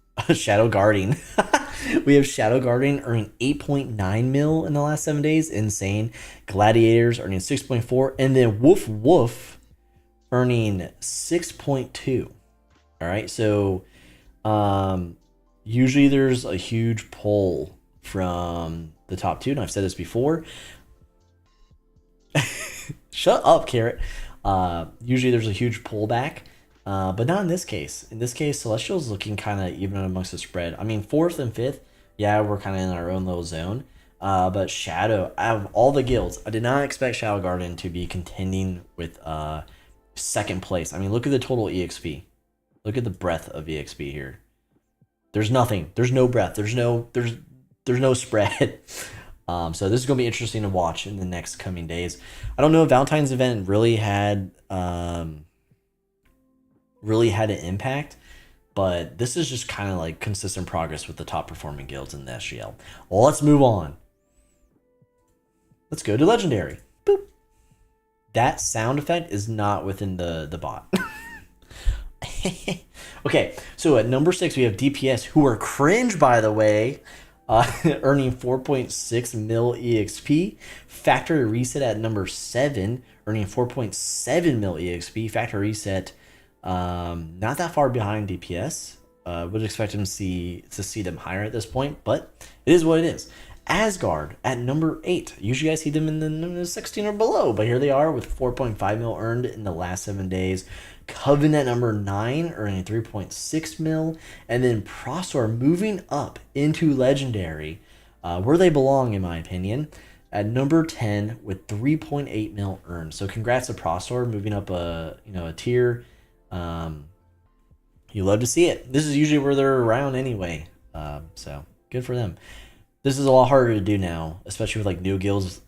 We have Shadow Guarding earning 8.9 mil in the last 7 days. Insane. Gladiators earning 6.4. And then Woof earning 6.2. All right. So usually there's a huge pull from the top 2. And I've said this before. Shut up, Carrot. Usually there's a huge pullback. But not in this case. In this case, Celestial's looking kind of even amongst the spread. I mean, 4th and 5th, yeah, we're kind of in our own little zone. But Shadow, out of all the guilds, I did not expect Shadow Garden to be contending with 2nd place. I mean, look at the total EXP. Look at the breadth of EXP here. There's nothing. There's no breadth. There's no spread. So this is going to be interesting to watch in the next coming days. I don't know if Valentine's event really had an impact, but this is just kind of like consistent progress with the top performing guilds in the SGL. Well, let's move on. Let's go to Legendary. Boop. That sound effect is not within the bot. Okay, so at number 6 we have DPS, who are cringe, by the way, earning 4.6 mil EXP. Factory Reset at number 7, earning 4.7 mil EXP. Factory Reset, not that far behind DPS. Would expect them to see them higher at this point, but it is what it is. Asgard at number 8. Usually I see them in the 16 or below, but here they are with 4.5 mil earned in the last 7 days. Coven at number 9, earning 3.6 mil. And then Prosor moving up into Legendary, where they belong, in my opinion, at number 10 with 3.8 mil earned. So congrats to Prosor moving up a tier. You love to see it. This is usually where they're around anyway. So good for them. This is a lot harder to do now, especially with like new guilds,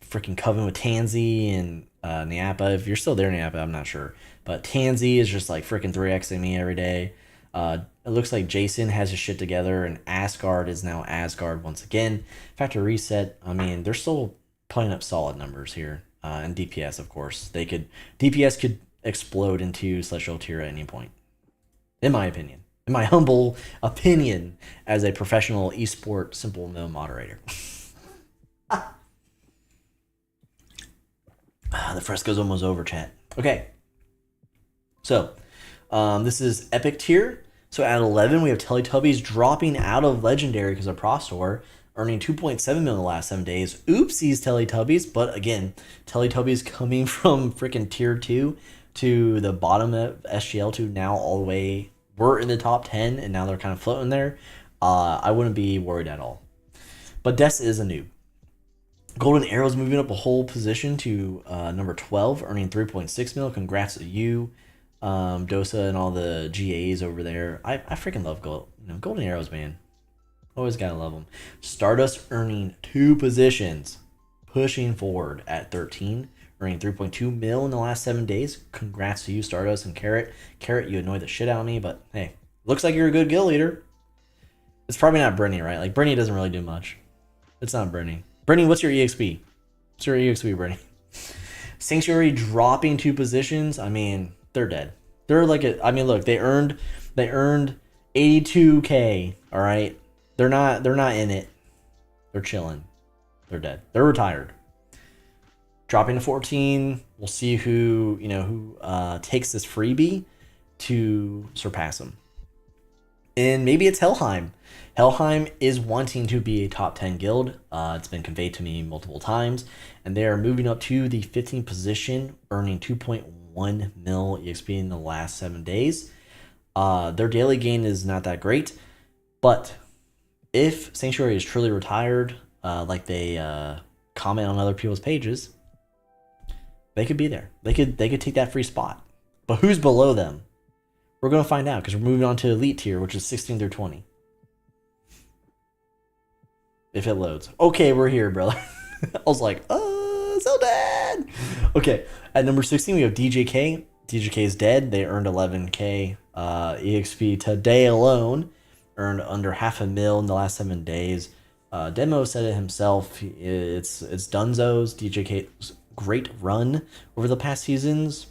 freaking Coven with Tansy and Niapa. If you're still there, Niapa, I'm not sure. But Tansy is just like freaking 3xing me every day. It looks like Jason has his shit together, and Asgard is now Asgard once again. Factory Reset, I mean, they're still putting up solid numbers here. And DPS, of course. DPS could explode into Celestial tier at any point, in my opinion. In my humble opinion as a professional esport SimpleMMO moderator. The fresco's almost over, chat. Okay. So, this is Epic tier. So at 11, we have Teletubbies dropping out of Legendary because of Prostor, earning 2.7 million in the last 7 days. Oopsies, Teletubbies. But again, Teletubbies coming from freaking tier 2 to the bottom of SGL to now all the way. We're in the top 10, and now they're kind of floating there. I wouldn't be worried at all. But Des is a noob. Golden Arrow's moving up a whole position to number 12, earning 3.6 mil. Congrats to you, Dosa, and all the GAs over there. I freaking love Golden Arrows, man. Always gotta love them. Stardust earning 2 positions, pushing forward at 13. Earning 3.2 mil in the last 7 days. Congrats to you, Stardust and Carrot. Carrot, you annoy the shit out of me, but hey, looks like you're a good guild leader. It's probably not Brittany, right? Like, Brittany doesn't really do much. It's not Brittany. Brittany, what's your EXP? What's your EXP, Brittany? Sanctuary dropping 2 positions. I mean, they're dead. They're like look, they earned 82K, all right? They're not in it. They're chilling. They're dead. They're retired. Dropping to 14, we'll see who takes this freebie to surpass them. And maybe it's Helheim. Helheim is wanting to be a top 10 guild. It's been conveyed to me multiple times. And they are moving up to the 15th position, earning 2.1 mil EXP in the last 7 days. Their daily gain is not that great. But if Sanctuary is truly retired, like they comment on other people's pages, they could be there. They could take that free spot. But who's below them? We're going to find out because we're moving on to Elite tier, which is 16 through 20. If it loads. Okay, we're here, brother. I was like, oh, so dead. Okay, at number 16, we have DJK. DJK is dead. They earned 11K EXP today alone. Earned under half a mil in the last 7 days. Demo said it himself. It's Dunzo's. DJK's great run over the past seasons.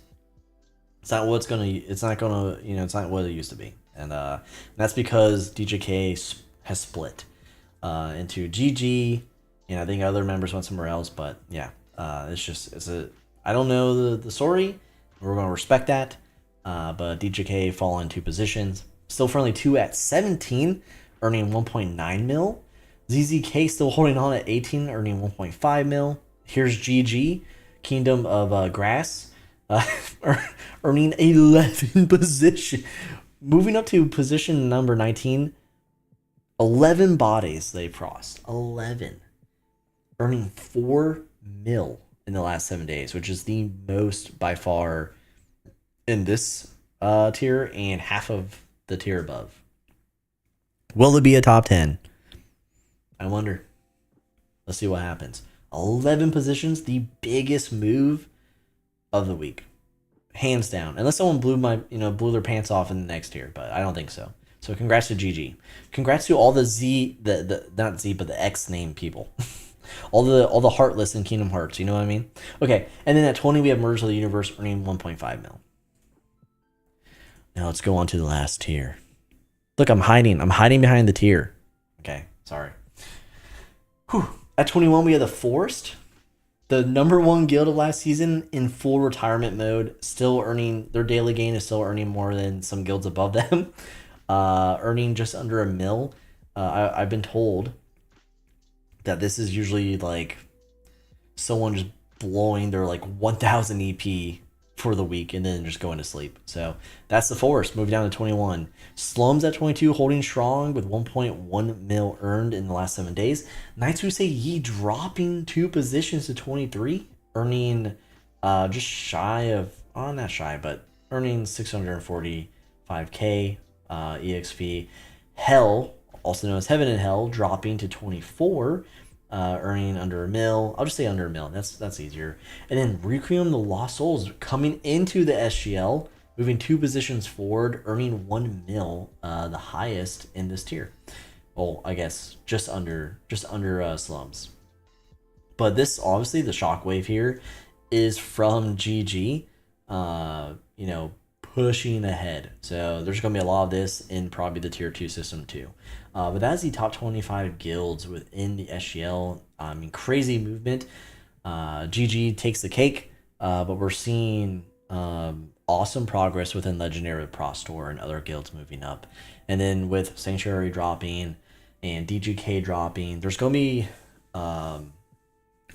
It's not what it used to be. And that's because DJK has split into GG. I think other members went somewhere else, but yeah, I don't know the story. We're going to respect that. But DJK fallen 2 positions. Still Friendly 2 at 17, earning 1.9 mil. ZZK still holding on at 18, earning 1.5 mil. Here's GG, Kingdom of Grass, earning 11 position. Moving up to position number 19, 11 bodies they've crossed. 11. Earning 4 mil in the last 7 days, which is the most by far in this tier and half of the tier above. Will it be a top 10? I wonder. Let's see what happens. 11 positions, the biggest move of the week, hands down. Unless someone blew their pants off in the next tier, but I don't think so. So congrats to GG. Congrats to all the not Z, but the X name people. all the heartless in Kingdom Hearts. You know what I mean? Okay, and then at 20 we have Merge of the Universe earning 1.5 mil. Now let's go on to the last tier. Look, I'm hiding behind the tier. Okay, sorry. Whew. At 21 we have the Forest, the #1 guild of last season, in full retirement mode, still earning their daily gain is still earning more than some guilds above them, earning just under $1 mil. I've been told that this is usually like someone just blowing their like 1,000 EP for the week and then just going to sleep. So that's the Forest, moving down to 21. Slums at 22, holding strong with 1.1 mil earned in the last 7 days. Knights Who Say Ye dropping 2 positions to 23, earning just shy of, not shy, but earning 645k EXP. Hell, also known as Heaven and Hell, dropping to 24, earning under $1 mil. I'll just say under $1 mil. That's easier. And then Requiem the Lost Souls coming into the SGL, moving 2 positions forward, earning $1 mil, the highest in this tier. Well, I guess just under Slums. But this, obviously, the shockwave here is from GG. You know, pushing ahead. So there's going to be a lot of this in probably the tier 2 system too. But that's the top 25 guilds within the SGL. I mean, crazy movement. GG takes the cake, but we're seeing awesome progress within Legendary with Prostor and other guilds moving up. And then with Sanctuary dropping and DGK dropping, there's going to be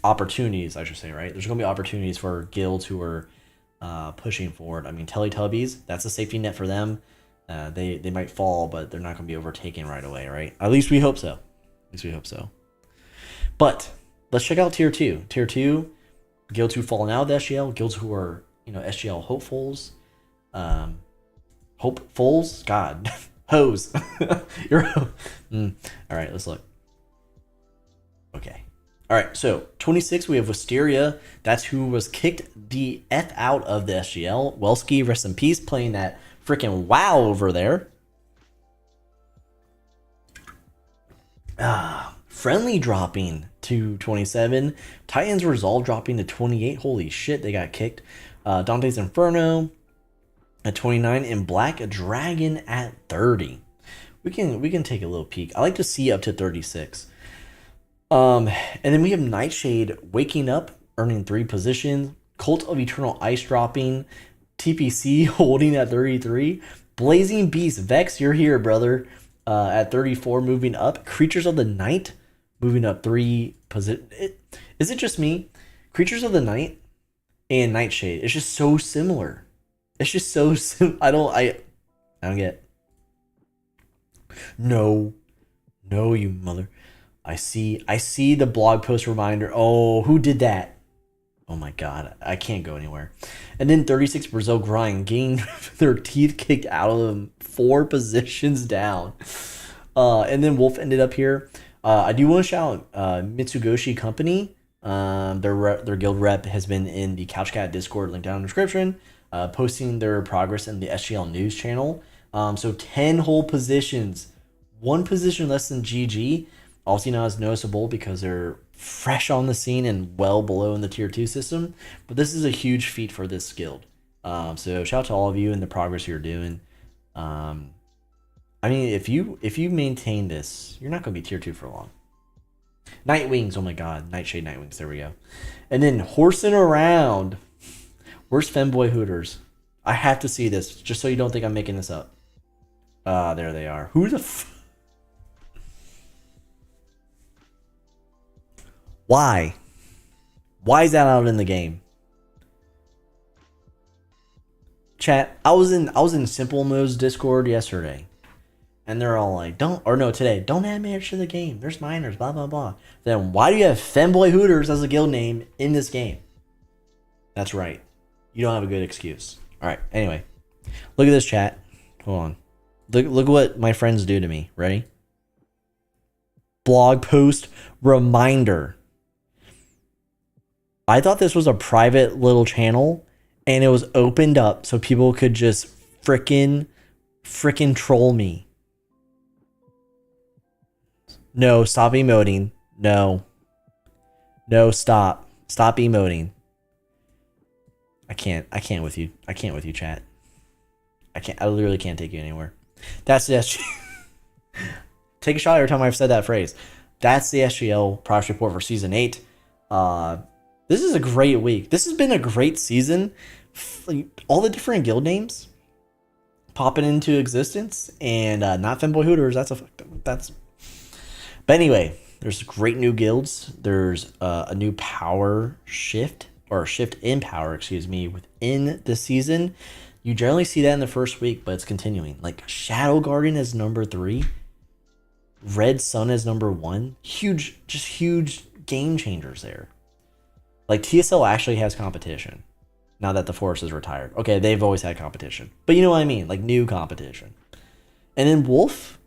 opportunities, I should say, right? There's going to be opportunities for guilds who are pushing forward. I mean, Teletubbies, that's a safety net for them. They might fall, but they're not going to be overtaken right away, right? At least we hope so. But let's check out tier 2. Tier 2, guilds who fallen out of the SGL, guilds who are, you know, SGL hopefuls. Hopefuls? God. Hoes. You're all right, let's look. Okay. All right, so 26, we have Wisteria. That's who was kicked the F out of the SGL. Welski, rest in peace, playing that freaking WoW over there. Friendly dropping to 27. Titans Resolve dropping to 28. Holy shit, they got kicked. Dante's Inferno at 29, and Black Dragon at 30. We can take a little peek. I like to see up to 36. And then we have Nightshade waking up, earning 3 positions. Cult of Eternal Ice dropping. TPC holding at 33. Blazing Beast, Vex, you're here, brother. At 34, moving up. Creatures of the Night moving up 3 positions. Is it just me? Creatures of the Night and Nightshade, it's just so similar. It's just so I don't get. No, you mother. I see the blog post reminder. Oh, who did that? Oh my god, I can't go anywhere. And then 36 Brazil Grind getting their teeth kicked out of them 4 positions down. And then Wolf ended up here. I do want to shout Mitsugoshi Company. Their guild rep has been in the Couchcat Discord, link down in the description, posting their progress in the SGL news channel. So 10 whole positions, 1 position less than GG. Also not as noticeable because they're fresh on the scene and well below in the tier 2 system. But this is a huge feat for this guild. So shout out to all of you and the progress you're doing. I mean, if you maintain this, you're not going to be tier 2 for long. Nightwings, oh my god, Nightshade Nightwings, there we go. And then horsing around. Where's Femboy Hooters? I have to see this, just so you don't think I'm making this up. There they are. Who the Why? Why is that out in the game? Chat, I was in SimpleMMO's Discord yesterday. And they're all like, today, don't add minors to the game. There's minors, blah, blah, blah. Then why do you have Femboy Hooters as a guild name in this game? That's right. You don't have a good excuse. All right, anyway. Look at this, chat. Hold on. Look what my friends do to me. Ready? Blog post reminder. I thought this was a private little channel, and it was opened up so people could just frickin' troll me. No, stop emoting. No. No, stop. Stop emoting. I can't with you. I can't with you, chat. I literally can't take you anywhere. That's the SGL. Take a shot every time I've said that phrase. That's the SGL progress report for season 8. This is a great week. This has been a great season. All the different guild names popping into existence, and not Femboy Hooters. That's. But anyway, there's great new guilds. There's a new power shift, or a shift in power, excuse me, within the season. You generally see that in the first week, but it's continuing. Like Shadow Garden is number 3. Red Sun is number 1. Huge game changers there. Like TSL actually has competition now that the Forest is retired. Okay, they've always had competition, but you know what I mean, like new competition. And then Wolf,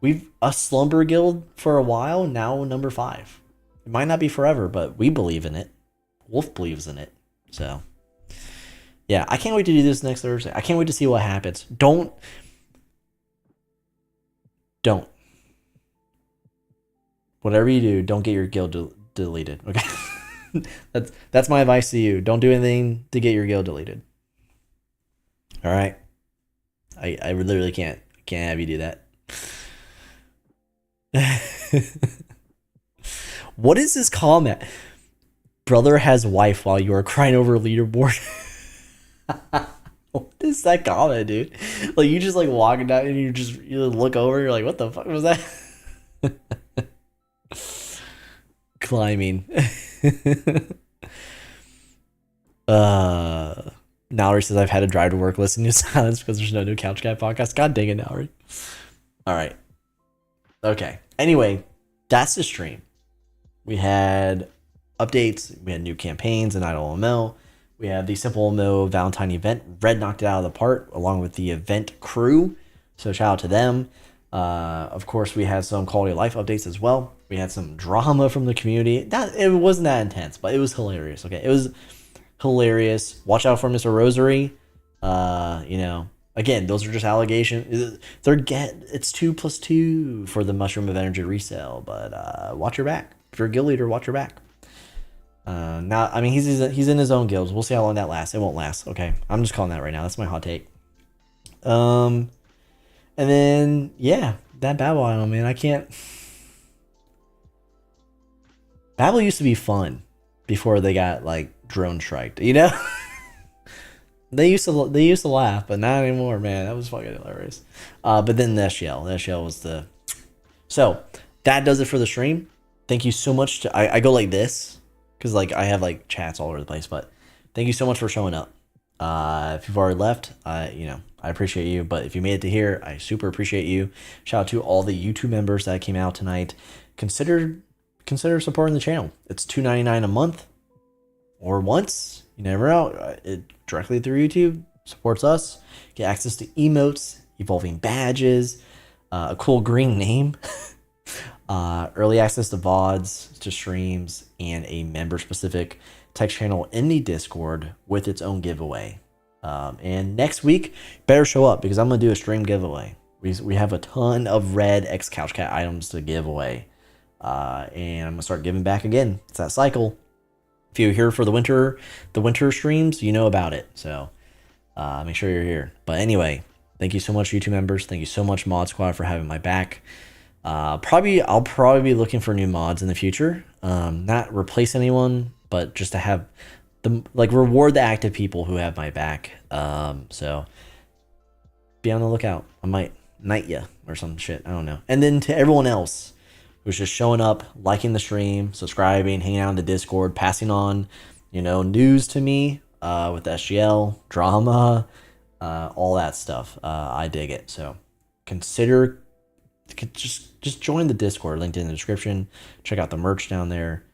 we've a Slumber Guild for a while now, number 5. It might not be forever, but we believe in it. Wolf believes in it. So yeah, I can't wait to do this next Thursday. I can't wait to see what happens. Don't. Whatever you do, don't get your guild deleted. Okay, that's my advice to you. Don't do anything to get your guild deleted. All right, I literally can't have you do that. What is this comment? Brother has wife while you are crying over leaderboard. What is that comment, dude? Like you just like walking down and you look over, you're like, what the fuck was that? Climbing. Nowry says I've had to drive to work listening to silence because there's no new Couch Guy podcast. God dang it, Nowry. All right. Okay. Anyway, that's the stream. We had updates. We had new campaigns in IdleMMO. We have the SimpleMMO Valentine event. Red knocked it out of the park along with the event crew. So shout out to them. Of course, we had some quality of life updates as well. We had some drama from the community. It wasn't that intense, but it was hilarious. Okay, it was hilarious. Watch out for Mr. Rosary. Again, those are just allegations. It's 2+2 for the Mushroom of Energy resale, but watch your back. If you're a guild leader, watch your back. Now, I mean, he's in his own guilds. We'll see how long that lasts. It won't last. Okay, I'm just calling that right now. That's my hot take. And then yeah, that Babel island, man. I can't. Babel used to be fun before they got like drone striked. You know, they used to laugh, but not anymore, man. That was fucking hilarious. But then the SGL was the. So that does it for the stream. Thank you so much. I go like this because like I have like chats all over the place, but thank you so much for showing up. If you've already left, I appreciate you, but if you made it to here, I super appreciate you. Shout out to all the YouTube members that came out tonight. Consider supporting the channel. It's $2.99 a month or once. You never know. It directly through YouTube supports us. Get access to emotes, evolving badges, a cool green name, early access to VODs, to streams, and a member-specific text channel in the Discord with its own giveaway. And next week, better show up because I'm going to do a stream giveaway. We have a ton of red X Couchcat items to give away. And I'm going to start giving back again. It's that cycle. If you're here for the winter streams, you know about it. So make sure you're here. But anyway, thank you so much, YouTube members. Thank you so much, Mod Squad, for having my back. I'll probably be looking for new mods in the future. Not replace anyone, but just to have reward the active people who have my back. So be on the lookout. I might knight ya or some shit. I don't know. And then to everyone else who's just showing up, liking the stream, subscribing, hanging out in the Discord, passing on, news to me, with SGL, drama, all that stuff. I dig it. So consider just join the Discord, linked in the description. Check out the merch down there.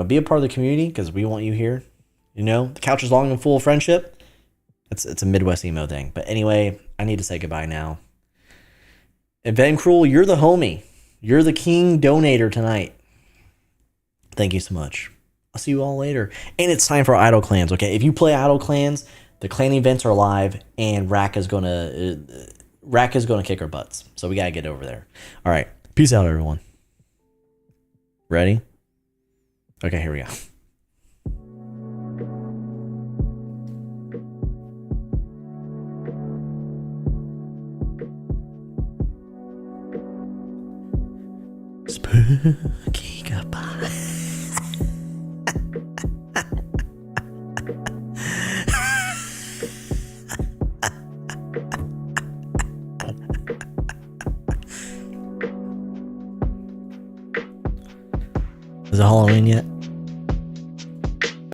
Be a part of the community because we want you here. The couch is long and full of friendship. It's a Midwest emo thing. But anyway, I need to say goodbye now. And Van Cruel, you're the homie. You're the king donator tonight. Thank you so much. I'll see you all later. And it's time for Idle Clans, okay? If you play Idle Clans, the clan events are live, and Rack is gonna kick our butts. So we gotta get over there. All right. Peace out, everyone. Ready? Okay, here we go. Spooky goodbye. Is it Halloween yet?